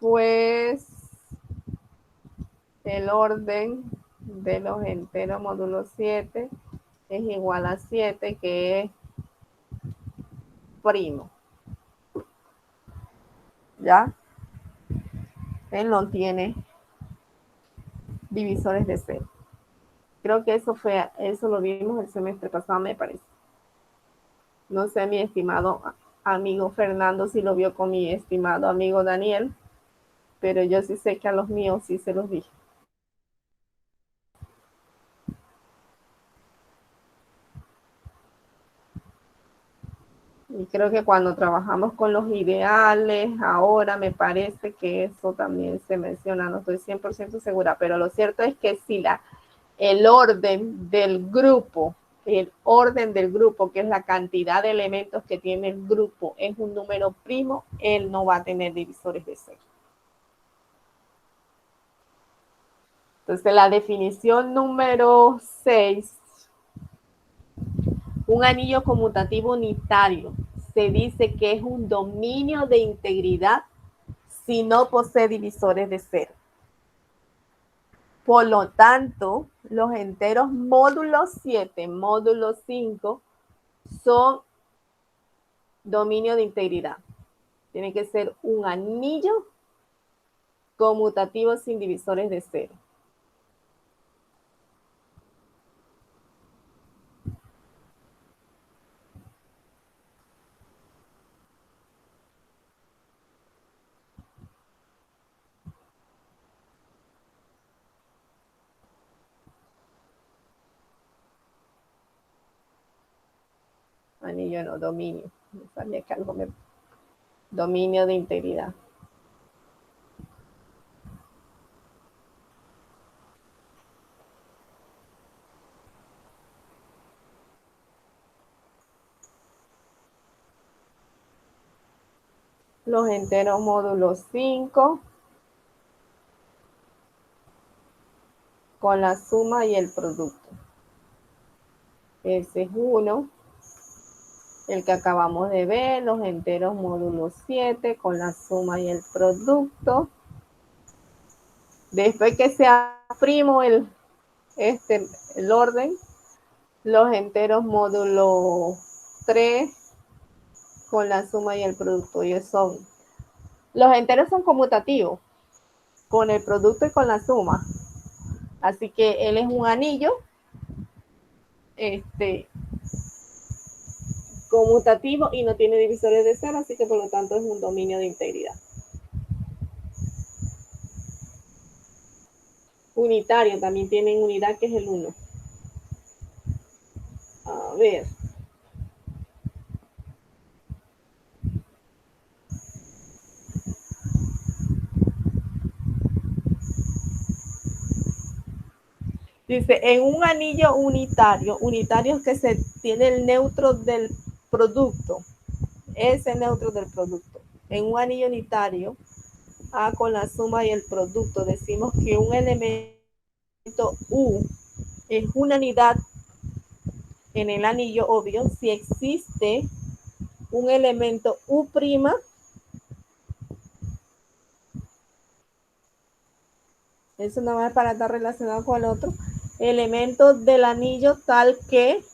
Pues el orden de los enteros módulo 7 es igual a 7, que es primo. ¿Ya? Él no tiene divisores de 0. Creo que eso lo vimos el semestre pasado, me parece. No sé, mi estimado amigo Fernando, si lo vio con mi estimado amigo Daniel, pero yo sí sé que a los míos sí se los dije. Y creo que cuando trabajamos con los ideales, ahora me parece que eso también se menciona, no estoy 100% segura, pero lo cierto es que si el orden del grupo, que es la cantidad de elementos que tiene el grupo, es un número primo, él no va a tener divisores de 0. Entonces, la definición número 6, un anillo conmutativo unitario se dice que es un dominio de integridad si no posee divisores de 0. Por lo tanto, los enteros módulo 7, módulo 5 son dominio de integridad. Tiene que ser un anillo conmutativo sin divisores de 0. Anillo no, dominio. No sabía que algo me... Dominio de integridad. los enteros módulo 5 con la suma y el producto. Ese es uno. El que acabamos de ver, los enteros módulo 7 con la suma y el producto. Después que sea primo el orden, los enteros módulo 3 con la suma y el producto. Los enteros son conmutativos con el producto y con la suma. Así que él es un anillo conmutativo y no tiene divisores de cero, así que por lo tanto es un dominio de integridad. Unitario, también tienen unidad que es el 1. A ver. Dice, en un anillo unitario es que se tiene el neutro del producto, ese neutro del producto. En un anillo unitario, A con la suma y el producto, decimos que un elemento U es una unidad en el anillo, obvio, si existe un elemento U', eso nada más para estar relacionado con el otro, elemento del anillo tal que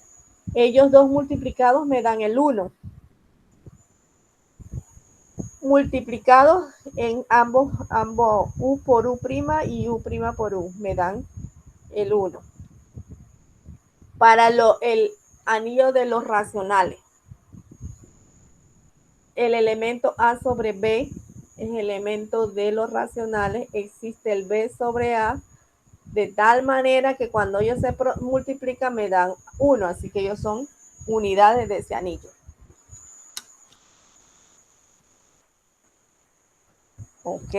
ellos dos multiplicados me dan el 1. Multiplicados en ambos U por U' y U' por U, me dan el 1. Para el anillo de los racionales, el elemento A sobre B es elemento de los racionales, existe el B sobre A, de tal manera que cuando ellos se multiplican me dan 1, así que ellos son unidades de ese anillo. ¿Ok?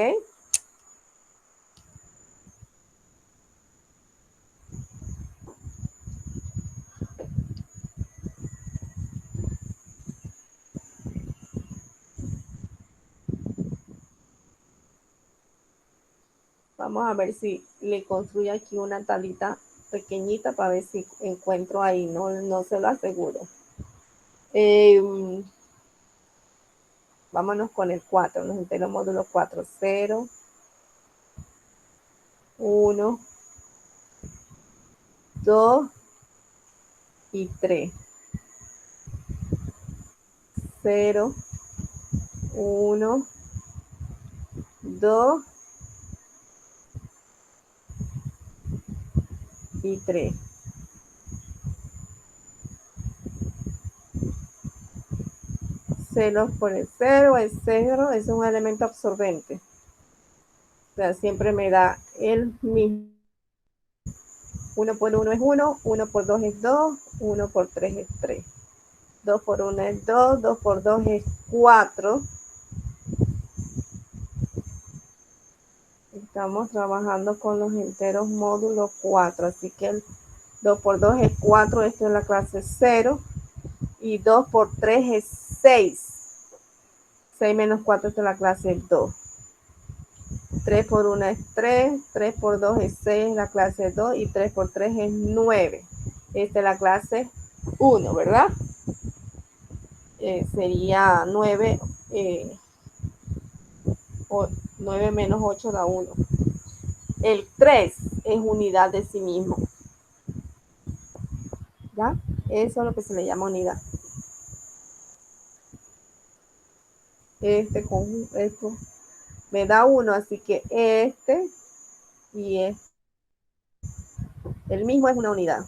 Vamos a ver si le construyo aquí una tablita pequeñita para ver si encuentro ahí, no se lo aseguro. Vámonos con el 4, los enteros módulos 4, 0, 1, 2 y 3. 0, 1, 2 y 3. Ceros por el 0 es un elemento absorbente. O sea, siempre me da el mismo. 1 por 1 es 1, 1 por 2 es 2, 1 por 3 es 3. 2 por 1 es 2, 2 por 2 es 4. Estamos trabajando con los enteros módulo 4, así que el 2 por 2 es 4, esto es la clase 0. Y 2 por 3 es 6. 6 menos 4 es la clase 2. 3 por 1 es 3, 3 por 2 es 6, la clase 2, y 3 por 3 es 9. Esta es la clase 1, ¿verdad? Sería 9, 9 menos 8 da 1. El 3 es unidad de sí mismo. ¿Ya? Eso es lo que se le llama unidad. Esto me da 1, así que este y este, el mismo es una unidad.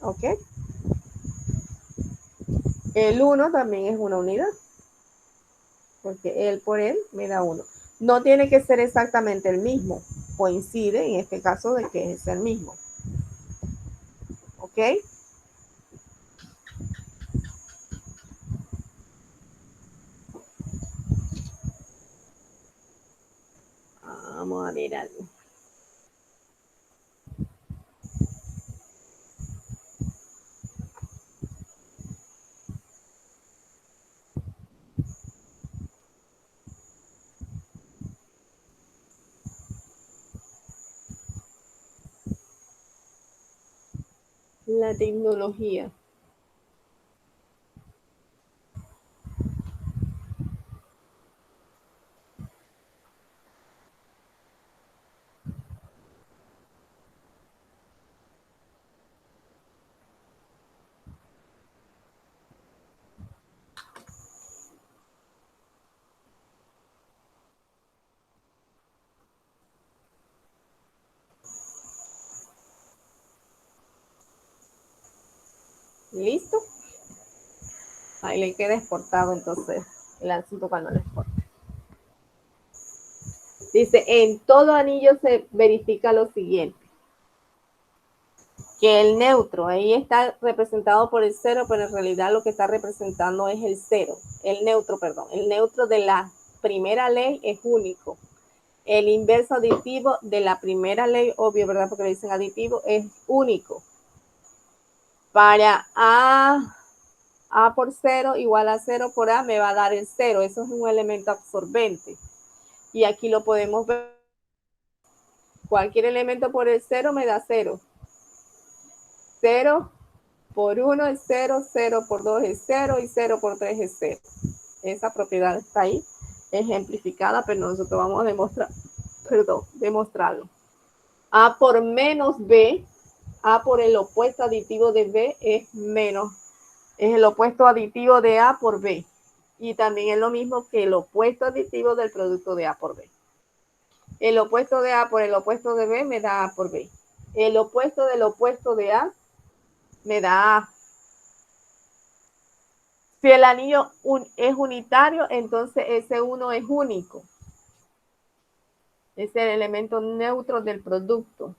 ¿Ok? El 1 también es una unidad, porque él por él me da 1. No tiene que ser exactamente el mismo. Coincide en este caso de que es el mismo. ¿Ok? Vamos a ver algo. la tecnología. ¿Listo? Ahí le queda exportado entonces el asunto cuando lo exporte. Dice, en todo anillo se verifica lo siguiente. Que el neutro, ahí está representado por el 0, pero en realidad lo que está representando es el 0. El neutro, perdón. El neutro de la primera ley es único. El inverso aditivo de la primera ley, obvio, ¿verdad? Porque le dicen aditivo, es único. Para A por 0 igual a 0 por A me va a dar el 0. Eso es un elemento absorbente. Y aquí lo podemos ver. Cualquier elemento por el 0 me da 0. 0 por 1 es 0, 0 por 2 es 0 y 0 por 3 es 0. Esa propiedad está ahí ejemplificada, pero nosotros vamos a demostrarlo. A por menos B, A por el opuesto aditivo de B es menos, es el opuesto aditivo de A por B. Y también es lo mismo que el opuesto aditivo del producto de A por B. El opuesto de A por el opuesto de B me da A por B. El opuesto del opuesto de A me da A. Si el anillo es unitario, entonces ese 1 es único. Es el elemento neutro del producto.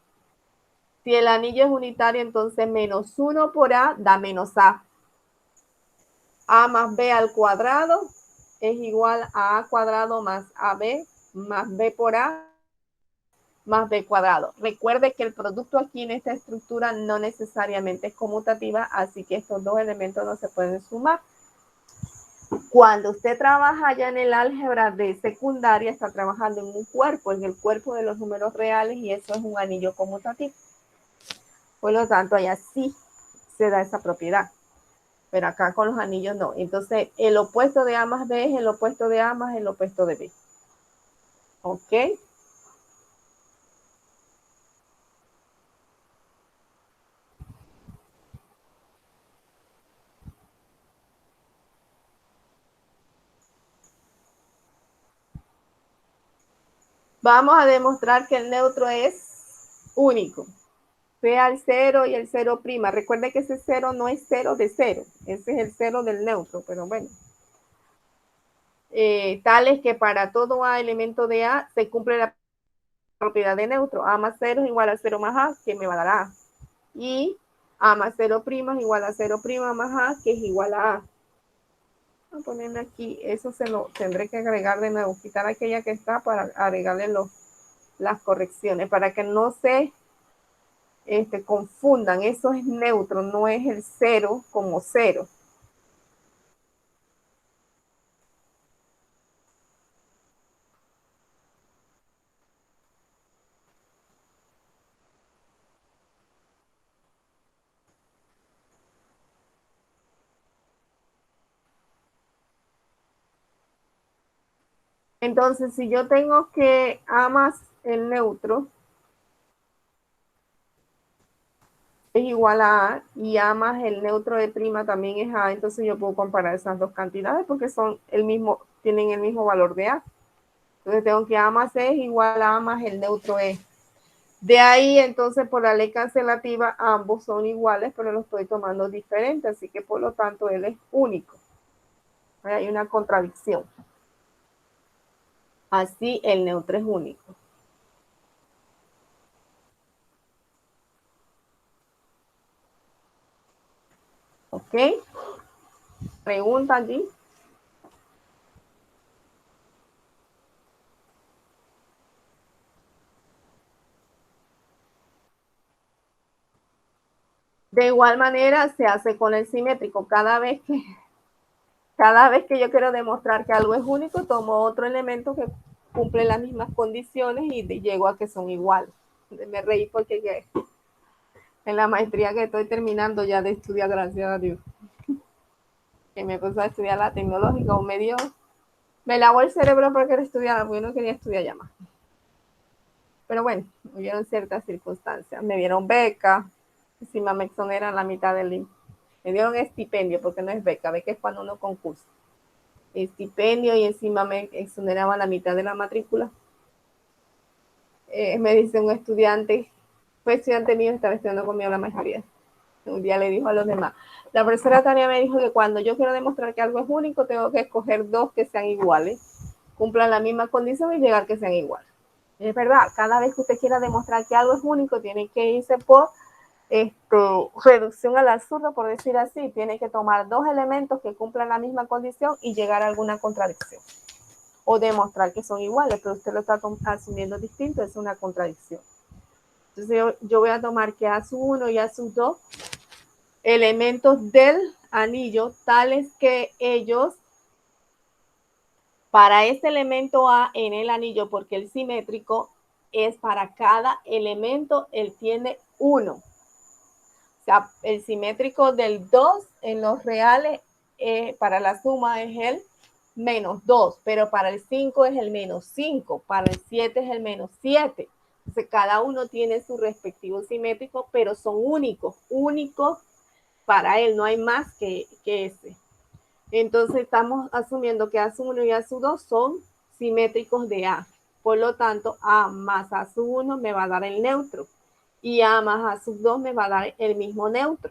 Si el anillo es unitario, entonces menos 1 por A da menos A. A más B al cuadrado es igual a A cuadrado más AB más B por A más B cuadrado. Recuerde que el producto aquí en esta estructura no necesariamente es conmutativa, así que estos dos elementos no se pueden sumar. Cuando usted trabaja ya en el álgebra de secundaria, está trabajando en un cuerpo, en el cuerpo de los números reales, y eso es un anillo conmutativo. Por lo tanto, allá sí se da esa propiedad, pero acá con los anillos no. Entonces, el opuesto de A más B es el opuesto de A más el opuesto de B. ¿Ok? Vamos a demostrar que el neutro es único. Sea el 0 y el 0'. Recuerde que ese 0 no es 0 de 0. Ese es el 0 del neutro, pero bueno. Tal es que para todo A elemento de A se cumple la propiedad de neutro. A más 0 es igual a 0 más A, que me va a dar A. Y A más 0' es igual a 0' más A, que es igual a A. Voy a ponerme aquí, eso se lo tendré que agregar de nuevo, quitar aquella que está para agregarle las correcciones, para que no se confundan. Eso es neutro, no es el 0 como 0. Entonces, si yo tengo que A más el neutro es igual a A y A más el neutro de prima también es A, entonces yo puedo comparar esas dos cantidades porque son tienen el mismo valor de A. Entonces tengo que A más E es igual a A más el neutro E. De ahí, entonces, por la ley cancelativa, ambos son iguales, pero los estoy tomando diferentes, así que por lo tanto él es único. Hay una contradicción. Así el neutro es único. ¿Ok? ¿Pregunta allí? De igual manera se hace con el simétrico. Cada vez que yo quiero demostrar que algo es único, tomo otro elemento que cumple las mismas condiciones y llego a que son iguales. Me reí porque en la maestría que estoy terminando ya de estudiar, gracias a Dios. Que me puse a estudiar la tecnológica, me lavó el cerebro para querer estudiar, porque yo no quería estudiar ya más. Pero bueno, hubieron ciertas circunstancias. Me dieron beca, encima me exoneran la mitad del IMSS. Me dieron estipendio, porque no es beca es cuando uno concursa. Estipendio y encima me exoneraban la mitad de la matrícula. Me dice un estudiante, fue estudiante mío, estaba estudiando conmigo la maestría. Un día le dijo a los demás, la profesora Tania me dijo que cuando yo quiero demostrar que algo es único, tengo que escoger dos que sean iguales, cumplan la misma condición y llegar que sean iguales. Es verdad, cada vez que usted quiera demostrar que algo es único, tiene que irse por reducción al absurdo, por decir así. Tiene que tomar dos elementos que cumplan la misma condición y llegar a alguna contradicción. O demostrar que son iguales, pero usted lo está asumiendo distinto, es una contradicción. Entonces yo voy a tomar que A sub 1 y A sub 2 elementos del anillo, tales que ellos, para ese elemento A en el anillo, porque el simétrico es para cada elemento, él tiene 1. O sea, el simétrico del 2 en los reales, para la suma es el -2, pero para el 5 es el -5, para el 7 es el -7. Entonces, cada uno tiene su respectivo simétrico, pero son únicos para él, no hay más que ese. Entonces, estamos asumiendo que A sub 1 y A sub 2 son simétricos de A. Por lo tanto, A más A sub 1 me va a dar el neutro y A más A sub 2 me va a dar el mismo neutro.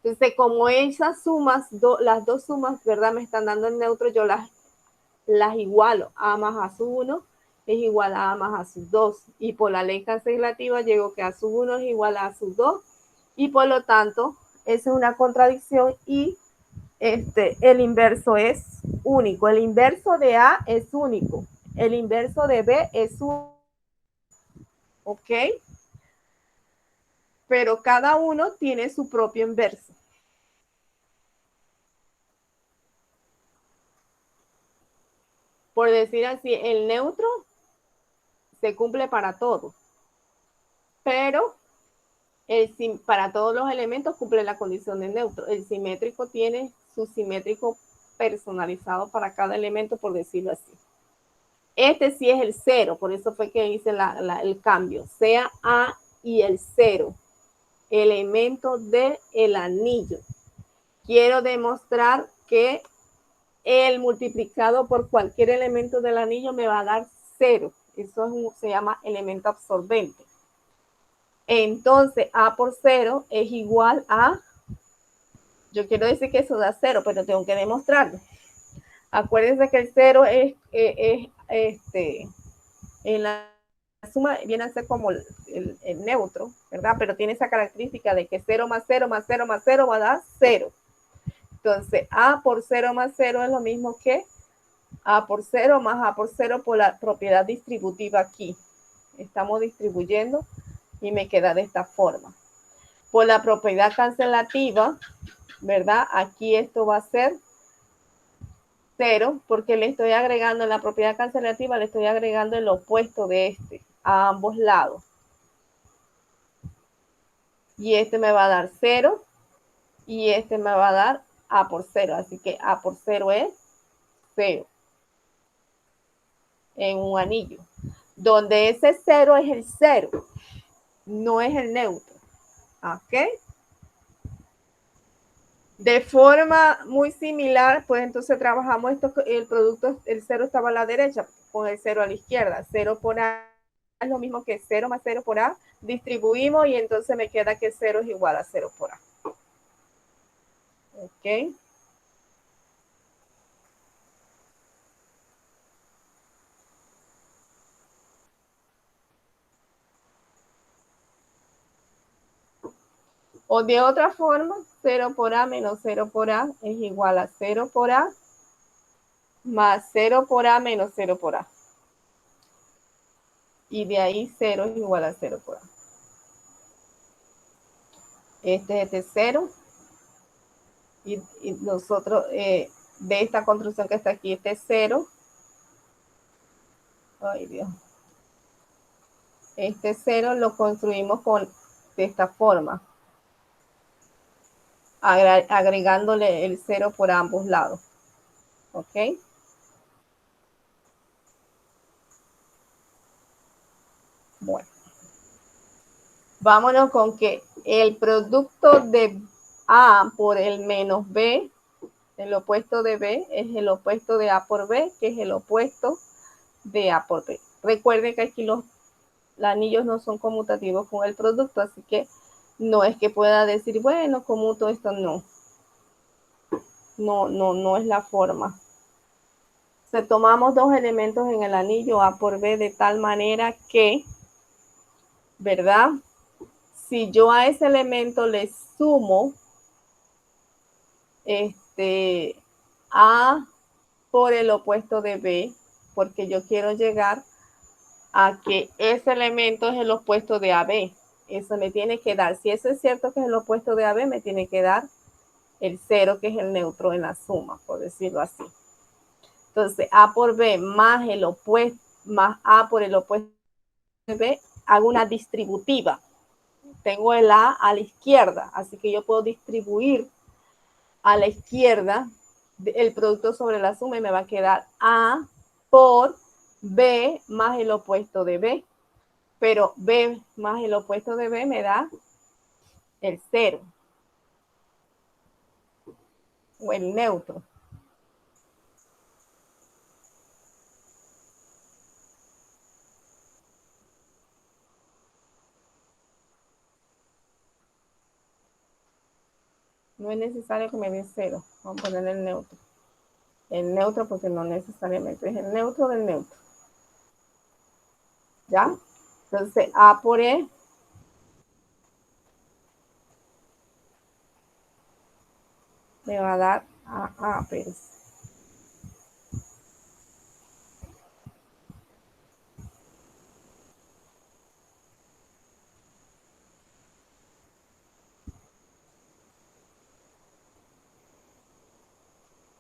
Entonces, como esas sumas, las dos sumas, ¿verdad?, me están dando el neutro, yo las igualo. A más A sub 1 es igual a A más A sub 2. Y por la ley cancelativa llego que A sub 1 es igual a A sub 2. Y por lo tanto, esa es una contradicción y el inverso es único. El inverso de A es único. El inverso de B es único. ¿Ok? Pero cada uno tiene su propio inverso. Por decir así, el neutro se cumple para todos, pero para todos los elementos cumple la condición de neutro. El simétrico tiene su simétrico personalizado para cada elemento, por decirlo así. Este sí es el 0, por eso fue que hice el cambio. Sea A y el 0, elemento del anillo. Quiero demostrar que el multiplicado por cualquier elemento del anillo me va a dar 0. Eso se llama elemento absorbente. Entonces, A por 0 es igual a, yo quiero decir que eso da 0, pero tengo que demostrarlo. Acuérdense que el 0 es en la suma viene a ser como el neutro, ¿verdad? Pero tiene esa característica de que 0 más 0 más 0 más 0 va a dar 0. Entonces, A por 0 más 0 es lo mismo que A por 0 más A por 0 por la propiedad distributiva aquí. Estamos distribuyendo y me queda de esta forma. Por la propiedad cancelativa, ¿verdad? Aquí esto va a ser 0 porque le estoy agregando en la propiedad cancelativa, le estoy agregando el opuesto de a ambos lados. Y me va a dar 0 y me va a dar A por 0. Así que A por 0 es 0 en un anillo. Donde ese 0 es el 0, no es el neutro. ¿Ok? De forma muy similar, pues entonces trabajamos el producto, el 0 estaba a la derecha, con el 0 a la izquierda. 0 por A es lo mismo que 0 más 0 por A. Distribuimos y entonces me queda que 0 es igual a 0 por A. ¿Ok? O de otra forma, 0 por A menos 0 por A es igual a 0 por A más 0 por A menos 0 por A. Y de ahí 0 es igual a 0 por A. Este es 0. Y nosotros, de esta construcción que está aquí, este es 0. Ay, Dios. Este 0 lo construimos con de esta forma, agregándole el 0 por ambos lados. ¿Ok? Bueno. Vámonos con que el producto de A por el menos B, el opuesto de B, es el opuesto de A por B, que es el opuesto de A por B. Recuerden que aquí los anillos no son conmutativos con el producto, así que no es que pueda decir, bueno, conmuto esto, no. No es la forma. Se tomamos dos elementos en el anillo A por B de tal manera que, ¿verdad? Si yo a ese elemento le sumo A por el opuesto de B, porque yo quiero llegar a que ese elemento es el opuesto de AB. Eso me tiene que dar, si eso es cierto que es el opuesto de AB, me tiene que dar el 0, que es el neutro en la suma, por decirlo así. Entonces, A por B más el opuesto, más A por el opuesto de B, hago una distributiva. Tengo el A la izquierda, así que yo puedo distribuir a la izquierda el producto sobre la suma y me va a quedar A por B más el opuesto de B. Pero B más el opuesto de B me da el 0 o el neutro. No es necesario que me dé 0. Vamos a poner el neutro. El neutro porque no necesariamente es el neutro del neutro. ¿Ya? Entonces, A por E me va a dar A, pero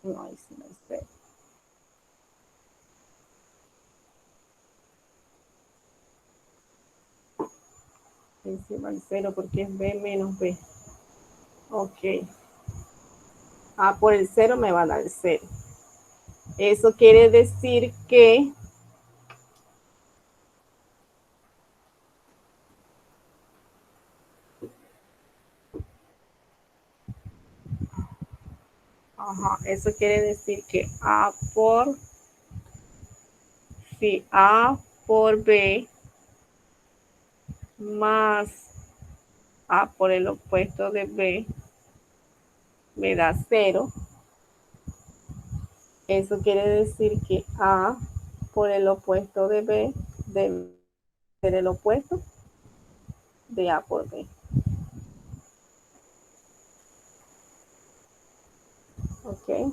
no, ahí sí no es 0. Encima el 0 porque es B menos B. Ok. A por el 0 me va a dar el 0. Eso quiere decir que eso quiere decir que A por B más A por el opuesto de B me da 0. Eso quiere decir que A por el opuesto de B debe ser el opuesto de A por B. ¿Ok?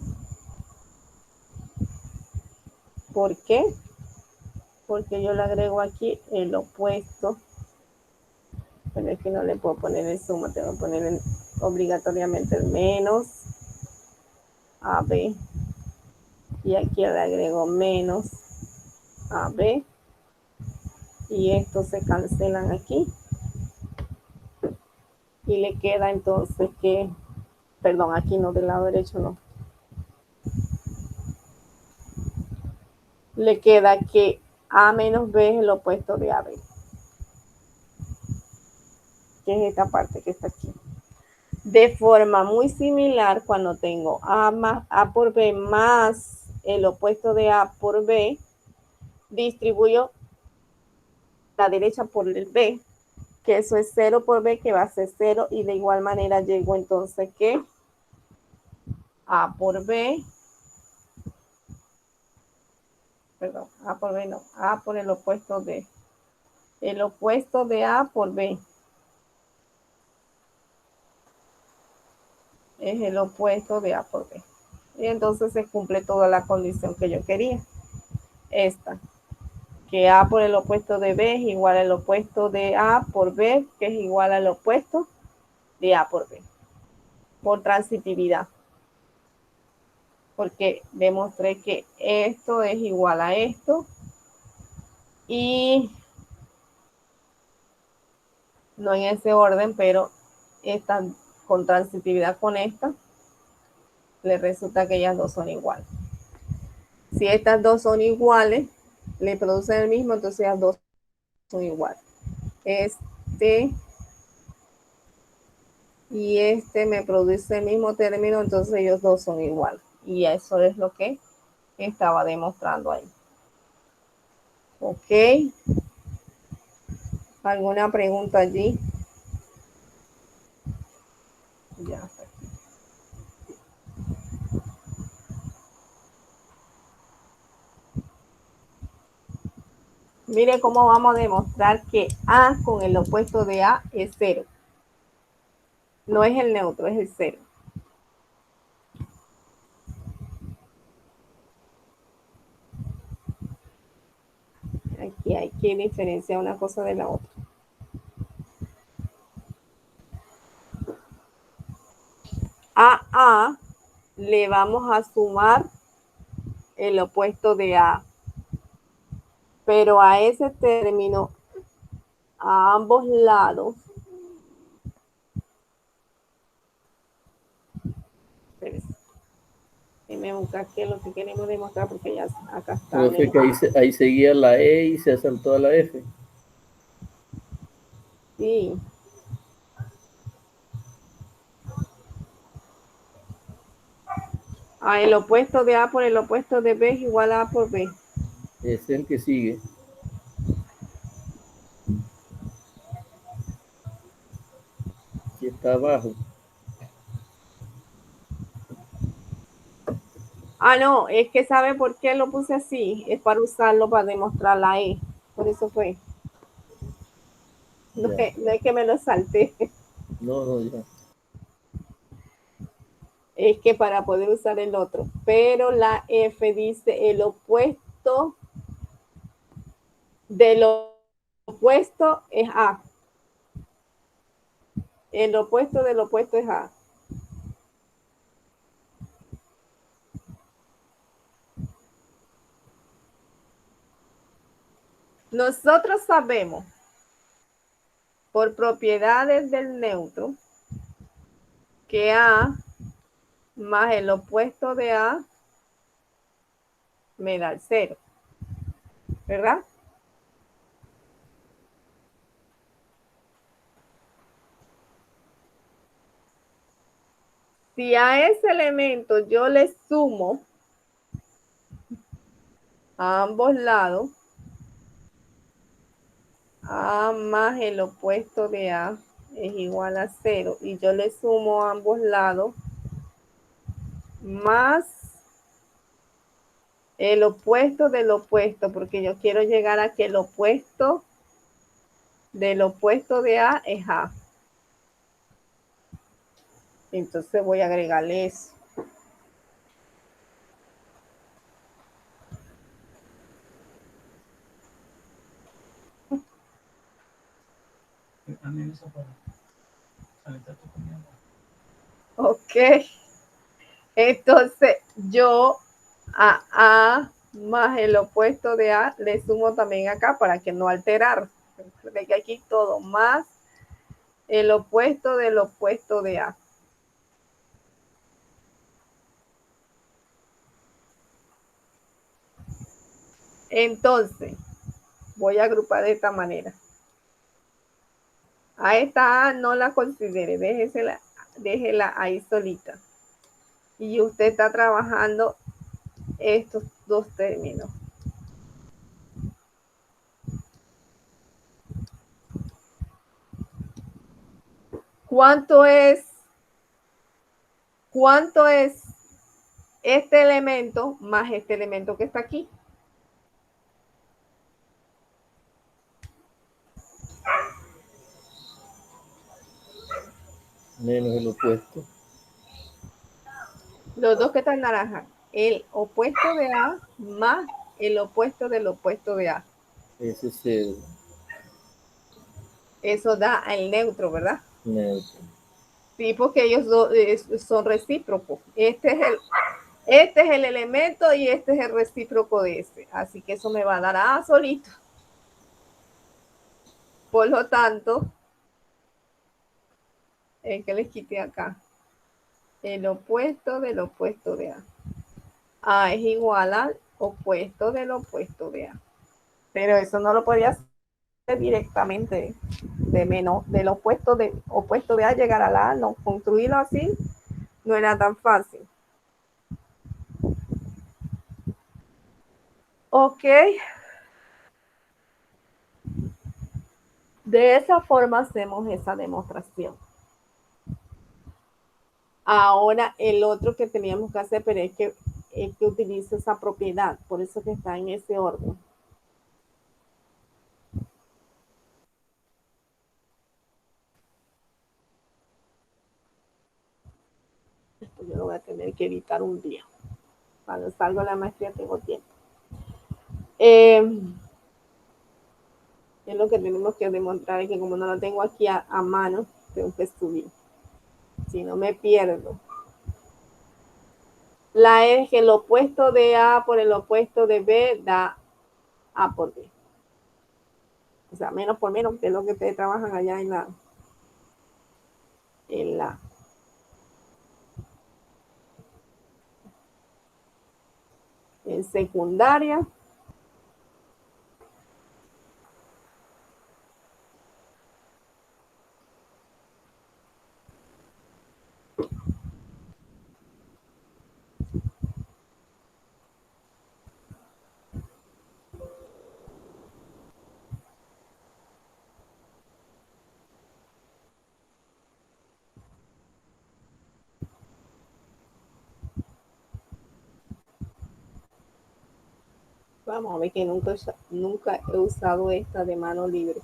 ¿Por qué? Porque yo le agrego aquí el opuesto. Pero es que no le puedo poner el suma, tengo que poner obligatoriamente el menos AB. Y aquí le agrego menos AB. Y estos se cancelan aquí. Y le queda entonces que, perdón, aquí no, del lado derecho no. Le queda que A menos B es el opuesto de AB. Que es esta parte que está aquí. De forma muy similar, cuando tengo A por B más el opuesto de A por B, distribuyo la derecha por el B, que eso es 0 por B, que va a ser 0, y de igual manera llego entonces que A por B, perdón, A por B no, A por el opuesto de A por B es el opuesto de A por B. Y entonces se cumple toda la condición que yo quería. Esta, que A por el opuesto de B es igual al opuesto de A por B, que es igual al opuesto de A por B, por transitividad. Porque demostré que esto es igual a esto y no en ese orden, pero esta con transitividad con esta, le resulta que ellas dos son iguales. Si estas dos son iguales, le producen el mismo, entonces ellas dos son iguales. Este y este me produce el mismo término, entonces ellos dos son iguales. Y eso es lo que estaba demostrando ahí. Ok. ¿Alguna pregunta allí? Ya está aquí. Mire cómo vamos a demostrar que A con el opuesto de A es 0. No es el neutro, es el 0. Aquí hay que diferenciar una cosa de la otra. A le vamos a sumar el opuesto de A. Pero a ese término, a ambos lados, déjeme buscar qué es lo que queremos demostrar porque ya acá está. Profe, que ahí seguía la E y se saltó a la F. Sí. El opuesto de A por el opuesto de B es igual a A por B. Es el que sigue. Y está abajo. No, es que ¿sabe por qué lo puse así? Es para usarlo para demostrar la E. Por eso fue. No es que me lo salté. No, ya. Es que para poder usar el otro. Pero la F dice el opuesto del opuesto es A. El opuesto del opuesto es A. Nosotros sabemos por propiedades del neutro que A más el opuesto de A me da el 0, ¿verdad? Si a ese elemento yo le sumo a ambos lados, A más el opuesto de A es igual a 0 y yo le sumo a ambos lados más el opuesto del opuesto, porque yo quiero llegar a que el opuesto del opuesto de A es A. Entonces voy a agregarle eso. Ok. Entonces yo a A más el opuesto de A le sumo también acá para que no alterar. Porque aquí todo más el opuesto del opuesto de A. Entonces, voy a agrupar de esta manera. A esta A no la considere, déjela ahí solita. Y usted está trabajando estos dos términos. ¿Cuánto es este elemento más este elemento que está aquí? Menos el opuesto. Los dos que están en naranja. El opuesto de A más el opuesto del opuesto de A. Ese es el Eso da el neutro, ¿verdad? neutro. Sí, porque ellos son recíprocos. Este es el elemento y este es el recíproco de este. Así que eso me va a dar A solito. Por lo tanto, que les quité acá. El opuesto del opuesto de A. A es igual al opuesto del opuesto de A. Pero eso no lo podía hacer directamente de menos del opuesto de A llegar a la A. No, construirlo así no era tan fácil. Ok. De esa forma hacemos esa demostración. Ahora el otro que teníamos que hacer, pero es que utiliza esa propiedad, por eso que está en ese orden. Esto yo lo voy a tener que editar un día. Cuando salgo de la maestría tengo tiempo. Es lo que tenemos que demostrar, es que como no lo tengo aquí a mano, tengo que subir. Si no me pierdo. La E es que el opuesto de A por el opuesto de B da A por B. O sea, menos por menos, que es lo que ustedes trabajan allá en en secundaria. Vamos a ver que nunca he usado esta de mano libre.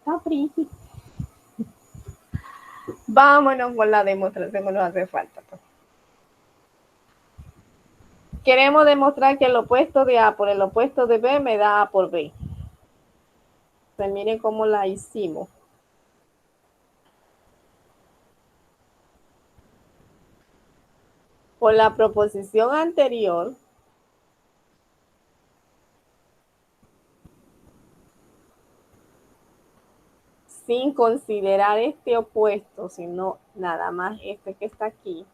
Está frío. Vámonos con la demostración que nos hace falta. Pues. Queremos demostrar que el opuesto de A por el opuesto de B me da A por B. Pues miren cómo la hicimos. Por la proposición anterior, sin considerar este opuesto, sino nada más este que está aquí,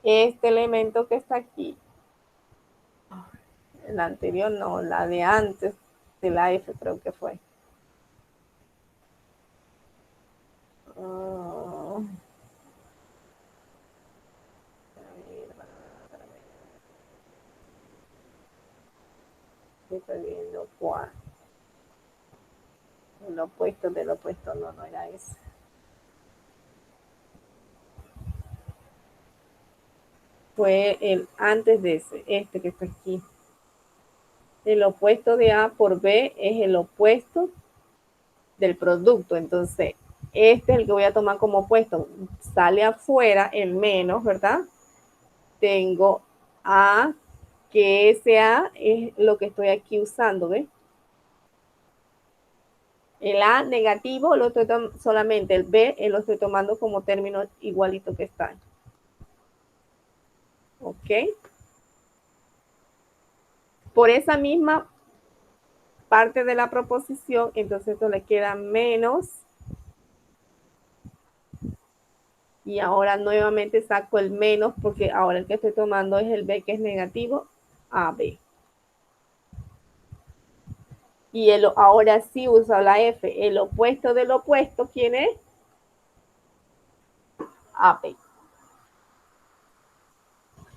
este elemento que está aquí, la anterior no, la de antes de la F creo que fue. Estoy viendo cuál. El opuesto del opuesto no era ese. Fue el antes de ese, este que está aquí. El opuesto de A por B es el opuesto del producto. Entonces, este es el que voy a tomar como opuesto. Sale afuera el menos, ¿verdad? Tengo A, que ese A es lo que estoy aquí usando, ¿ves? El A negativo lo estoy solamente, el B lo estoy tomando como término igualito que está. ¿Ok? Por esa misma parte de la proposición, entonces esto le queda menos. Y ahora nuevamente saco el menos porque ahora el que estoy tomando es el B que es negativo, AB. Y ahora sí uso la F. El opuesto del opuesto, ¿quién es? AB.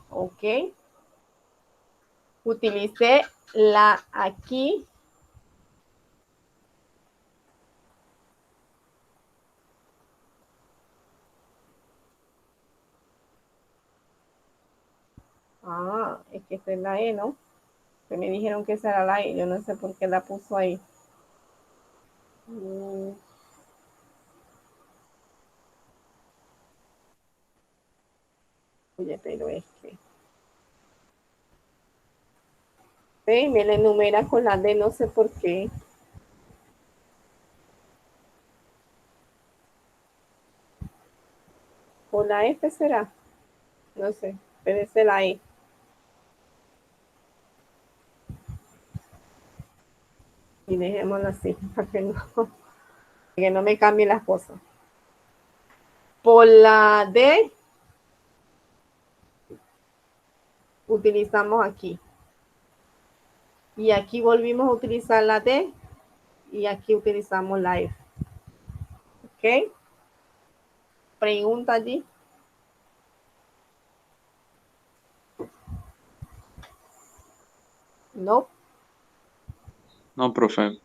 ¿Ok? Utilicé la aquí. Ah, es que esta es la E, ¿no? Que me dijeron que esa era la E. Yo no sé por qué la puso ahí. Mm. Oye, pero es que... Sí, me la enumera con la D, no sé por qué. ¿Con la F será? No sé, pero es la E. Y dejémoslo así, para que no me cambien las cosas. Por la D, utilizamos aquí. Y aquí volvimos a utilizar la D, y aquí utilizamos la F. ¿Ok? Pregunta allí. No. No, profe.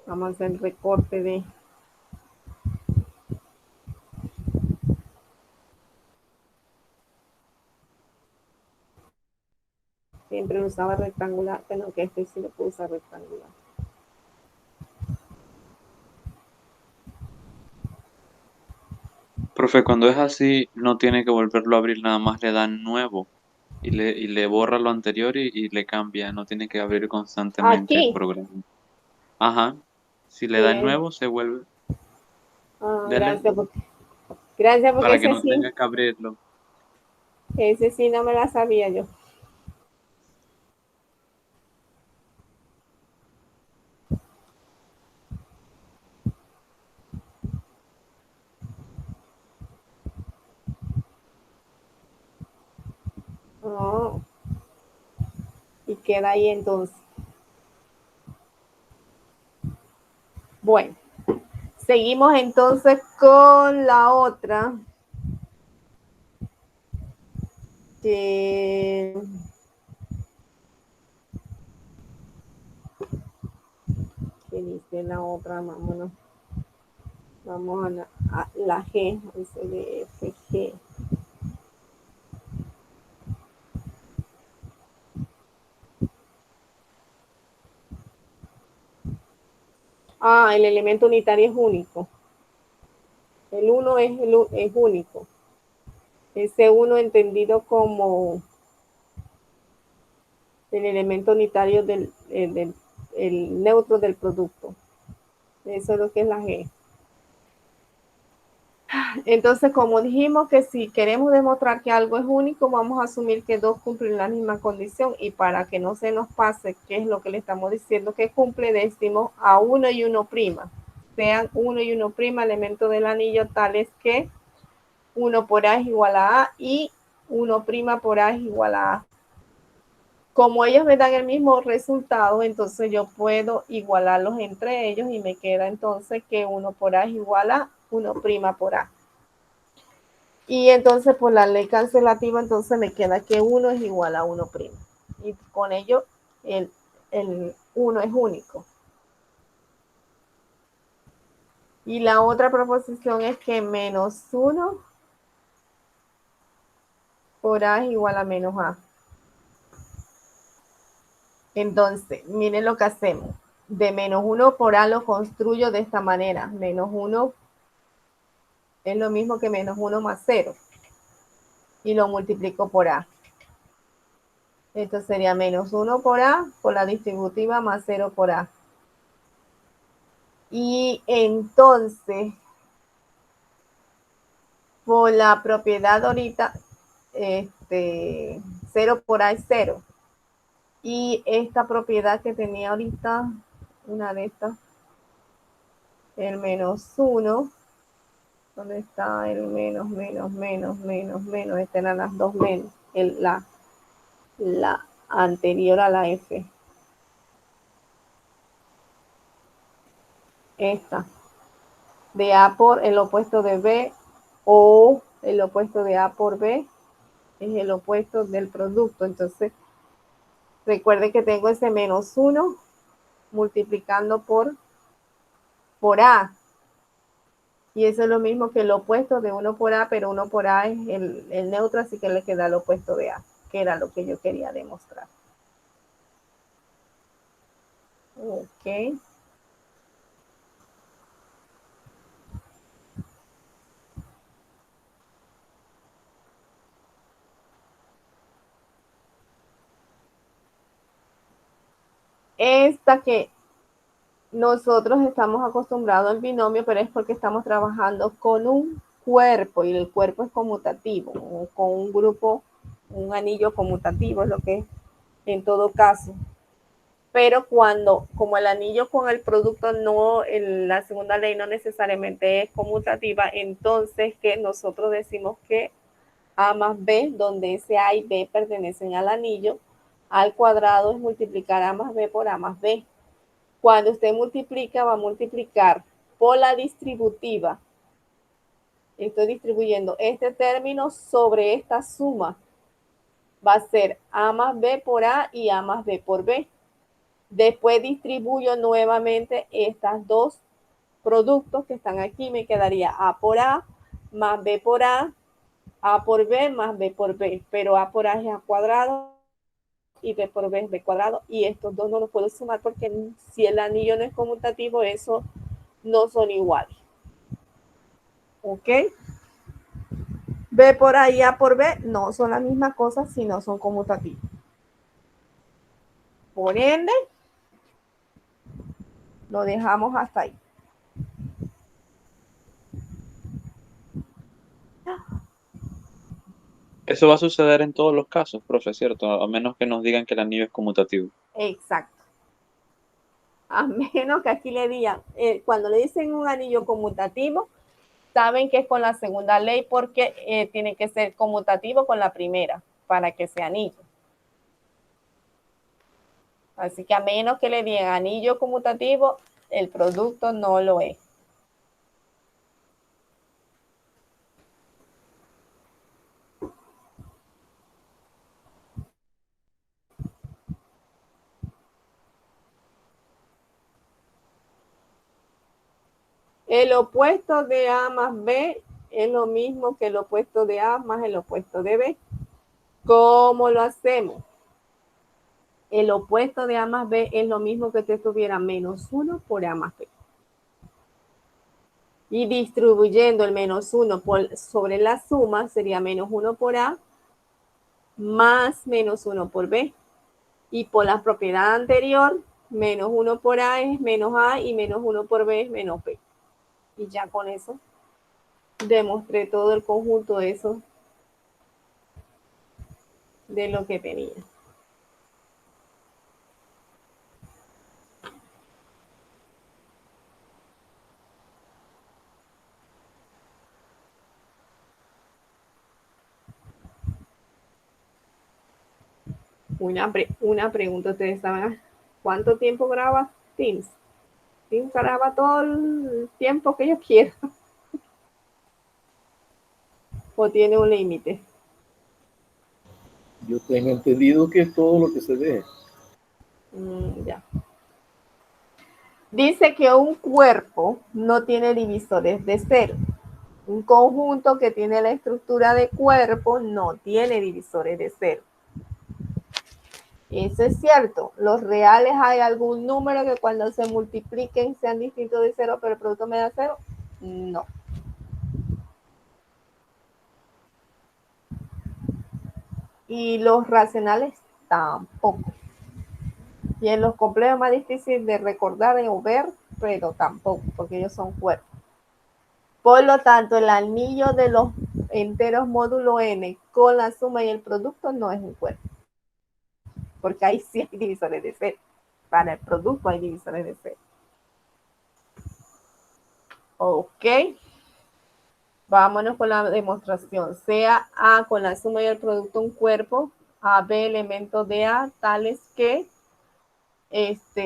Vamos a hacer el recorte de... Siempre lo usaba rectangular, pero que este sí lo puedo usar rectangular. Profe, cuando es así, no tiene que volverlo a abrir, nada más le dan nuevo y le borra lo anterior y le cambia, no tiene que abrir constantemente el Aquí. programa. Ajá, si le dan Bien. nuevo, se vuelve, Ah, dele, gracias porque para que no tenga que abrirlo. ese sí no me la sabía yo. Oh, y queda ahí entonces. Bueno, seguimos entonces con la otra que dice la otra, vámonos. Vamos a la G, dice de F, G. Ah, el elemento unitario es único. El 1 es único. Ese 1 entendido como el elemento unitario el neutro del producto. Eso es lo que es la G. Entonces, como dijimos que si queremos demostrar que algo es único, vamos a asumir que dos cumplen la misma condición y para que no se nos pase qué es lo que le estamos diciendo que cumple, decimos a 1 y 1'. Sean 1 y 1', elemento del anillo tales que 1 por A es igual a A y 1' por A es igual a A. Como ellos me dan el mismo resultado, entonces yo puedo igualarlos entre ellos y me queda entonces que 1 por A es igual a 1' por A. Y entonces por la ley cancelativa, entonces me queda que 1 es igual a 1'. Y con ello el 1 es único. Y la otra proposición es que menos 1 por A es igual a menos A. Entonces, miren lo que hacemos. De menos 1 por A lo construyo de esta manera. Menos 1 es lo mismo que menos 1 más 0. Y lo multiplico por A. Esto sería menos 1 por A por la distributiva más 0 por A. Y entonces, por la propiedad ahorita, 0 por A es 0. Y esta propiedad que tenía ahorita, una de estas, el menos 1, ¿dónde está el menos, menos, menos, menos, menos? Estas eran las dos menos, la anterior a la F. Esta, de A por el opuesto de B o el opuesto de A por B es el opuesto del producto. Entonces, recuerde que tengo ese menos 1 multiplicando por A. Y eso es lo mismo que el opuesto de 1 por A, pero 1 por A es el neutro, así que le queda el opuesto de A, que era lo que yo quería demostrar. Ok. esta que nosotros estamos acostumbrados al binomio, pero es porque estamos trabajando con un cuerpo y el cuerpo es conmutativo, o con un grupo, un anillo conmutativo es lo que es en todo caso. Pero cuando, como el anillo con el producto no, la segunda ley no necesariamente es conmutativa, entonces que nosotros decimos que A más B, donde ese A y B pertenecen al anillo, al cuadrado es multiplicar A más B por A más B. Cuando usted multiplica, va a multiplicar por la distributiva. Estoy distribuyendo este término sobre esta suma. Va a ser A más B por A y A más B por B. Después distribuyo nuevamente estas dos productos que están aquí. Me quedaría A por A más B por A por B más B por B. Pero A por A es A cuadrado y B por B es B cuadrado. Y estos dos no los puedo sumar porque si el anillo no es conmutativo, eso no son iguales. ¿Ok? B por A y A por B no son la misma cosa si no son conmutativos. Por ende, lo dejamos hasta ahí. Eso va a suceder en todos los casos, profe, ¿cierto? A menos que nos digan que el anillo es conmutativo. Exacto. A menos que aquí le digan, cuando le dicen un anillo conmutativo, saben que es con la segunda ley porque tiene que ser conmutativo con la primera para que sea anillo. Así que a menos que le digan anillo conmutativo, el producto no lo es. El opuesto de A más B es lo mismo que el opuesto de A más el opuesto de B. ¿Cómo lo hacemos? El opuesto de A más B es lo mismo que te tuviera menos 1 por A más B. Y distribuyendo el menos 1 sobre la suma sería menos 1 por A más menos 1 por B. Y por la propiedad anterior, menos 1 por A es menos A y menos 1 por B es menos B. Y ya con eso demostré todo el conjunto de eso de lo que tenía. Una pregunta, ustedes saben, ¿cuánto tiempo graba Teams? Teams graba todo el tiempo que yo quiera. ¿O tiene un límite? Yo tengo entendido que es todo lo que se ve. Ya. Dice que un cuerpo no tiene divisores de cero. Un conjunto que tiene la estructura de cuerpo no tiene divisores de cero. Eso es cierto. Los reales hay algún número que cuando se multipliquen sean distintos de cero, pero el producto me da cero. No. Y los racionales tampoco. Y en los complejos más difícil de recordar o ver, pero tampoco, porque ellos son cuerpos. Por lo tanto, el anillo de los enteros módulo n con la suma y el producto no es un cuerpo. Porque ahí sí hay divisores de cero. Para el producto hay divisores de cero. Ok. Vámonos con la demostración. Sea A con la suma y el producto un cuerpo, AB elementos de A tales que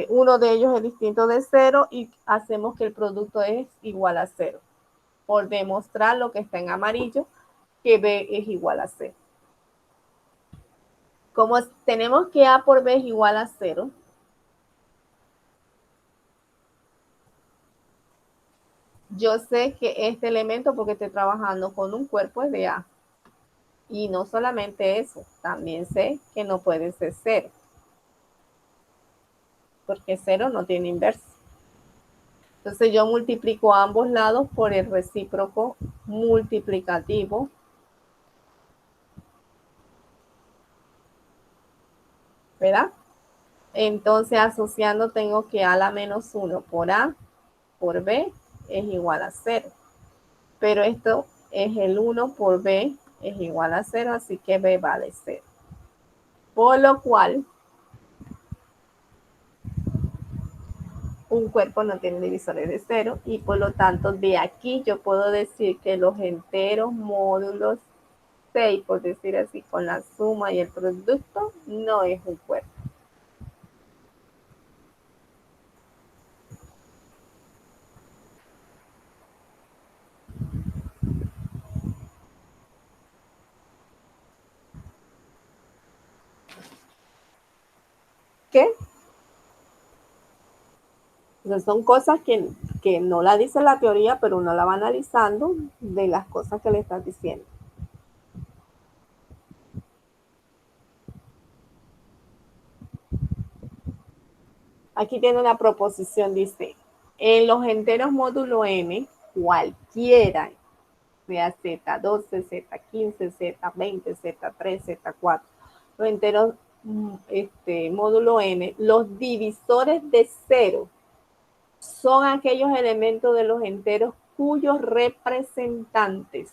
uno de ellos es distinto de cero y hacemos que el producto es igual a cero. Por demostrar lo que está en amarillo, que B es igual a cero. Como tenemos que A por B es igual a cero, yo sé que este elemento, porque estoy trabajando con un cuerpo, es de A. Y no solamente eso, también sé que no puede ser cero. Porque cero no tiene inverso. Entonces yo multiplico a ambos lados por el recíproco multiplicativo. ¿Verdad? Entonces, asociando, tengo que A a la menos 1 por A por B es igual a 0. Pero esto es el 1 por B es igual a 0, así que B vale 0. Por lo cual, un cuerpo no tiene divisores de 0 y por lo tanto de aquí yo puedo decir que los enteros módulos 6, por decir así, con la suma y el producto, no es un cuerpo. ¿Qué? Entonces son cosas que no la dice la teoría, pero uno la va analizando de las cosas que le estás diciendo. Aquí tiene una proposición, dice, en los enteros módulo n, cualquiera, sea Z12, Z15, Z20, Z3, Z4, los enteros módulo n, los divisores de 0 son aquellos elementos de los enteros cuyos representantes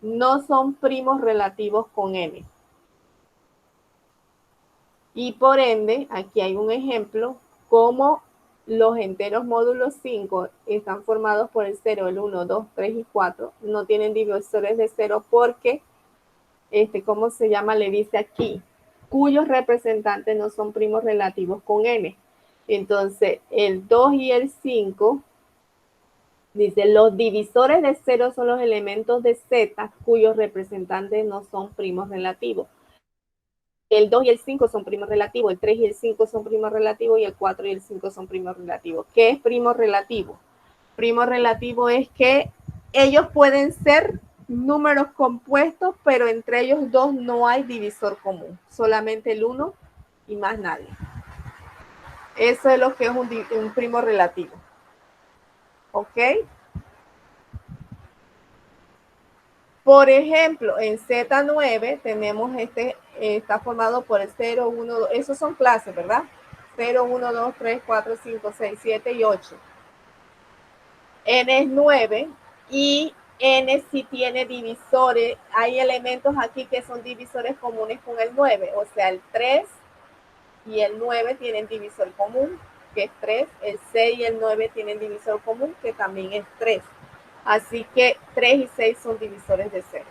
no son primos relativos con n. Y por ende, aquí hay un ejemplo, como los enteros módulo 5 están formados por el 0, el 1, 2, 3 y 4, no tienen divisores de 0 porque, ¿cómo se llama? Le dice aquí, cuyos representantes no son primos relativos con n. Entonces, el 2 y el 5, dice, los divisores de 0 son los elementos de z cuyos representantes no son primos relativos. El 2 y el 5 son primos relativos, el 3 y el 5 son primos relativos y el 4 y el 5 son primos relativos. ¿Qué es primo relativo? Primo relativo es que ellos pueden ser números compuestos, pero entre ellos dos no hay divisor común, solamente el 1 y más nadie. Eso es lo que es un primo relativo. ¿Ok? Por ejemplo, en Z9 tenemos está formado por el 0, 1, 2, esos son clases, ¿verdad? 0, 1, 2, 3, 4, 5, 6, 7 y 8. N es 9 y N sí tiene divisores. Hay elementos aquí que son divisores comunes con el 9, o sea, el 3 y el 9 tienen divisor común, que es 3. El 6 y el 9 tienen divisor común, que también es 3. Así que 3 y 6 son divisores de 0.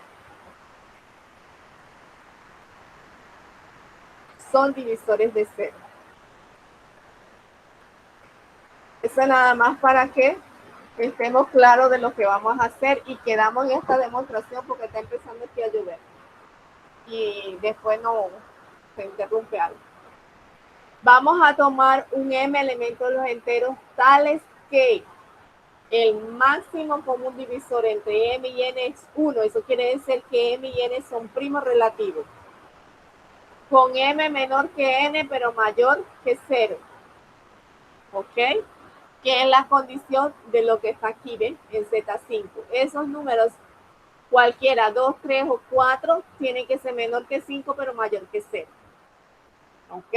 Son divisores de 0. Eso es nada más para que estemos claros de lo que vamos a hacer y quedamos en esta demostración porque está empezando aquí a llover. Y después no se interrumpe algo. Vamos a tomar un m elemento de los enteros tales que el máximo común divisor entre m y n es 1. Eso quiere decir que m y n son primos relativos. Con m menor que n, pero mayor que 0. ¿Ok? Que es la condición de lo que está aquí, ¿ven? En Z5. Esos números, cualquiera, 2, 3 o 4, tienen que ser menor que 5, pero mayor que 0. ¿Ok?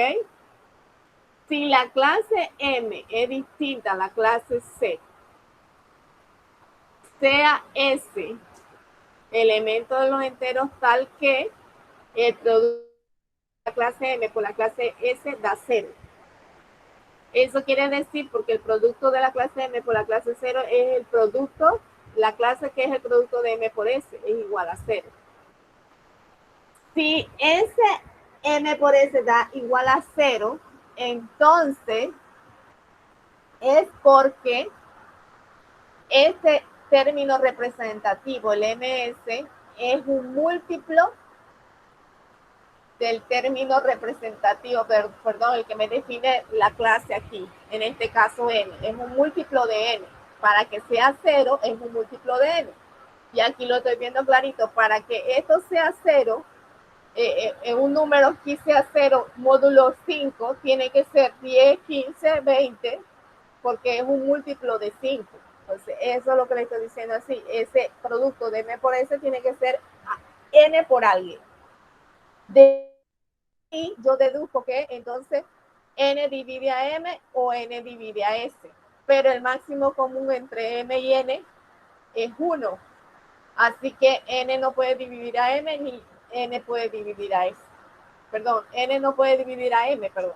Si la clase M es distinta a la clase C, sea S elemento de los enteros tal que el producto de la clase M por la clase S da 0. Eso quiere decir porque el producto de la clase M por la clase 0 es el producto, la clase que es el producto de M por S es igual a 0. Si ese M por S da igual a 0, entonces es porque este término representativo, el MS, es un múltiplo del término representativo, perdón, el que me define la clase aquí, en este caso n, es un múltiplo de n. Para que sea 0 es un múltiplo de n. Y aquí lo estoy viendo clarito, para que esto sea 0, en un número aquí sea 0, módulo 5, tiene que ser 10, 15, 20, porque es un múltiplo de 5. Entonces, eso es lo que le estoy diciendo así. Ese producto de m por s tiene que ser n por alguien. yo deduzco que entonces n divide a m o n divide a s, pero el máximo común entre m y n es 1. Así que n no puede dividir a m ni n puede dividir a s. Perdón, n no puede dividir a m, perdón.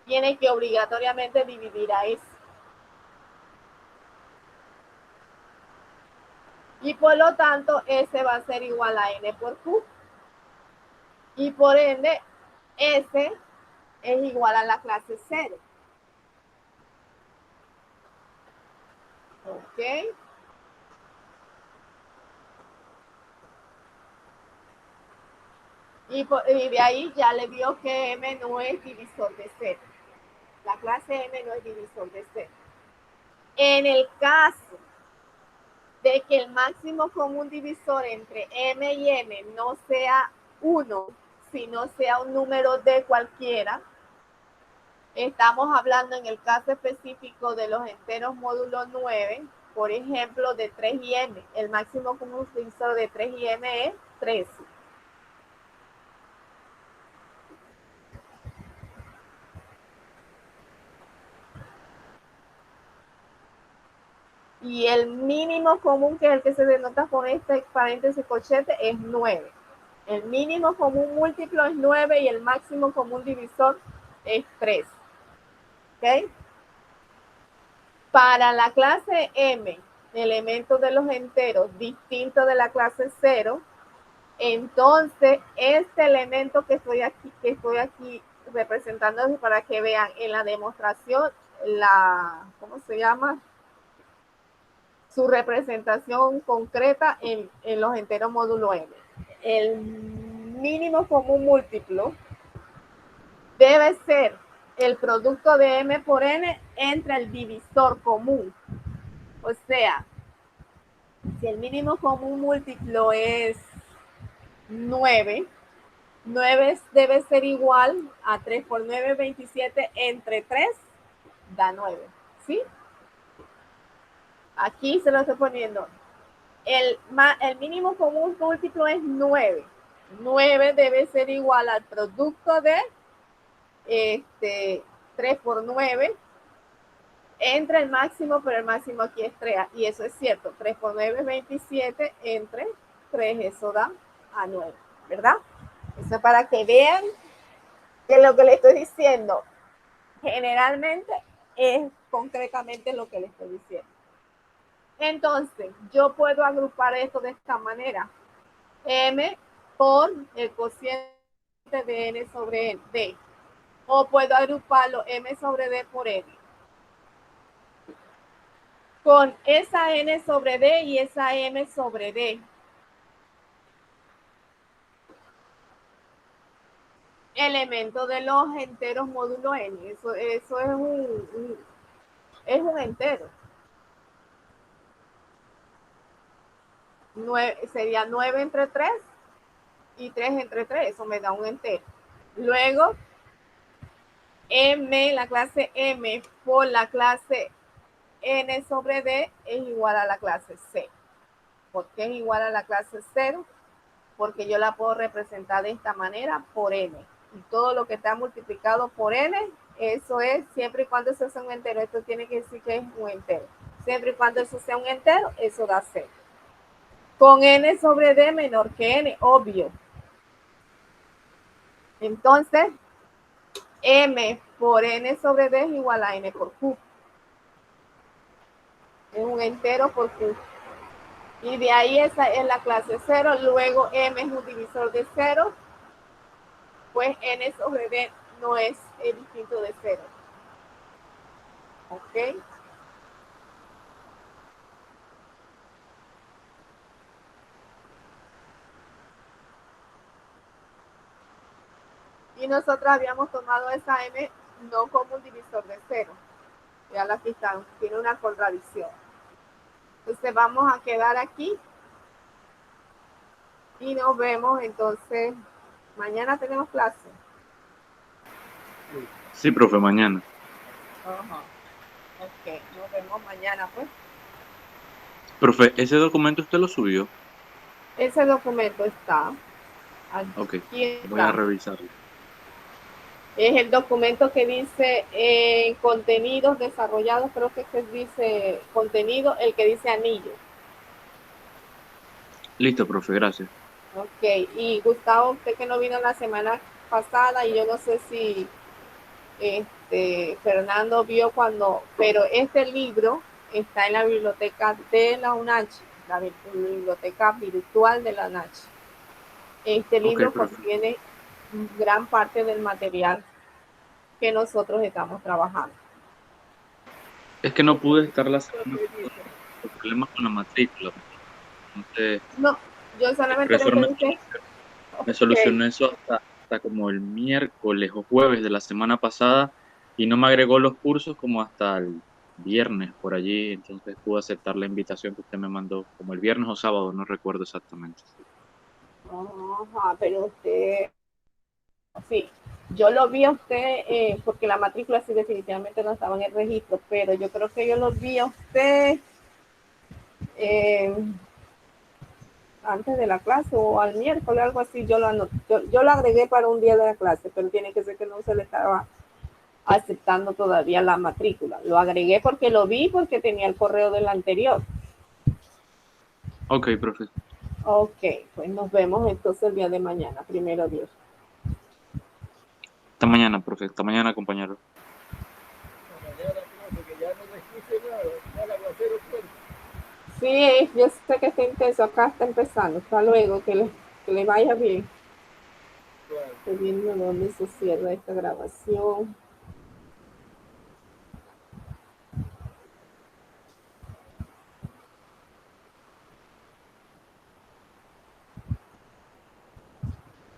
Tiene que obligatoriamente dividir a s. Y por lo tanto, S va a ser igual a N por Q. Y por ende, S es igual a la clase 0. ¿Ok? Y de ahí ya le vio que M no es divisor de 0. La clase M no es divisor de 0. En el caso de que el máximo común divisor entre M y N no sea 1, sino sea un número de cualquiera, estamos hablando en el caso específico de los enteros módulo 9, por ejemplo, de 3 y m. El máximo común divisor de 3 y m es 3. Y el mínimo común, que es el que se denota con este paréntesis corchete, es 9. El mínimo común múltiplo es 9 y el máximo común divisor es 3. ¿Ok? Para la clase M, elementos de los enteros distintos de la clase 0, entonces este elemento que estoy aquí representando para que vean en la demostración, ¿cómo se llama? Su representación concreta en los enteros módulo M. El mínimo común múltiplo debe ser el producto de M por N entre el divisor común. O sea, si el mínimo común múltiplo es 9, 9 debe ser igual a 3 por 9, 27, entre 3 da 9, ¿sí? Aquí se lo estoy poniendo. El mínimo común múltiplo es 9. 9 debe ser igual al producto de 3 por 9 entre el máximo, pero el máximo aquí es 3. Y eso es cierto. 3 por 9 es 27, entre 3 eso da a 9, ¿verdad? Eso es para que vean que lo que le estoy diciendo generalmente es concretamente lo que le estoy diciendo. Entonces, yo puedo agrupar esto de esta manera. M por el cociente de N sobre D. O puedo agruparlo M sobre D por N. Con esa N sobre D y esa M sobre D. Elemento de los enteros módulo N. Eso es un entero. Sería 9 entre 3 y 3 entre 3. Eso me da un entero. Luego, M, la clase M por la clase N sobre D es igual a la clase C. ¿Por qué es igual a la clase 0? Porque yo la puedo representar de esta manera por N. Y todo lo que está multiplicado por N, eso es siempre y cuando eso sea un entero. Esto tiene que decir que es un entero. Siempre y cuando eso sea un entero, eso da 0. Con N sobre D menor que N, obvio. Entonces, M por N sobre D es igual a N por Q. Es un entero por Q. Y de ahí esa es la clase 0. Luego M es un divisor de 0. Pues N sobre D no es el distinto de 0. ¿Ok? Y nosotros habíamos tomado esa M no como un divisor de 0. Ya la quitamos. Tiene una contradicción. Entonces vamos a quedar aquí. Y nos vemos entonces. Mañana tenemos clase. Sí, profe, mañana. Ajá. Ok, nos vemos mañana, pues. Profe, ¿ese documento usted lo subió? Ese documento está. Ok, Aquí voy a está. revisarlo. Es el documento que dice contenidos desarrollados, creo que dice contenido, el que dice anillo. Listo, profe, gracias. Ok, y Gustavo, usted que no vino la semana pasada, y yo no sé si Fernando vio cuando, pero este libro está en la biblioteca de la UNACH, la biblioteca virtual de la UNACH. Este libro contiene gran parte del material que nosotros estamos trabajando. Es que no pude estar la semana por problemas con la matrícula. Entonces, no, yo el solamente profesor me solucionó okay. eso hasta como el miércoles o jueves de la semana pasada y no me agregó los cursos como hasta el viernes por allí. Entonces pude aceptar la invitación que usted me mandó como el viernes o sábado, no recuerdo exactamente. Ajá, pero usted, sí, yo lo vi a usted porque la matrícula sí definitivamente no estaba en el registro, pero yo creo que yo lo vi a usted eh, antes de la clase o al miércoles, algo así. Yo lo agregué para un día de la clase, pero tiene que ser que no se le estaba aceptando todavía la matrícula. Lo agregué porque lo vi, porque tenía el correo del anterior. Ok, profe. Ok, pues nos vemos entonces el día de mañana, primero Dios. Hasta mañana, profe. Hasta mañana, compañero. Mañana, porque ya no me escuche nada, está el aguacero fuerte. Sí, yo sé que está intenso, acá está empezando. Hasta luego, que le vaya bien. Estoy viendo dónde se cierra esta grabación.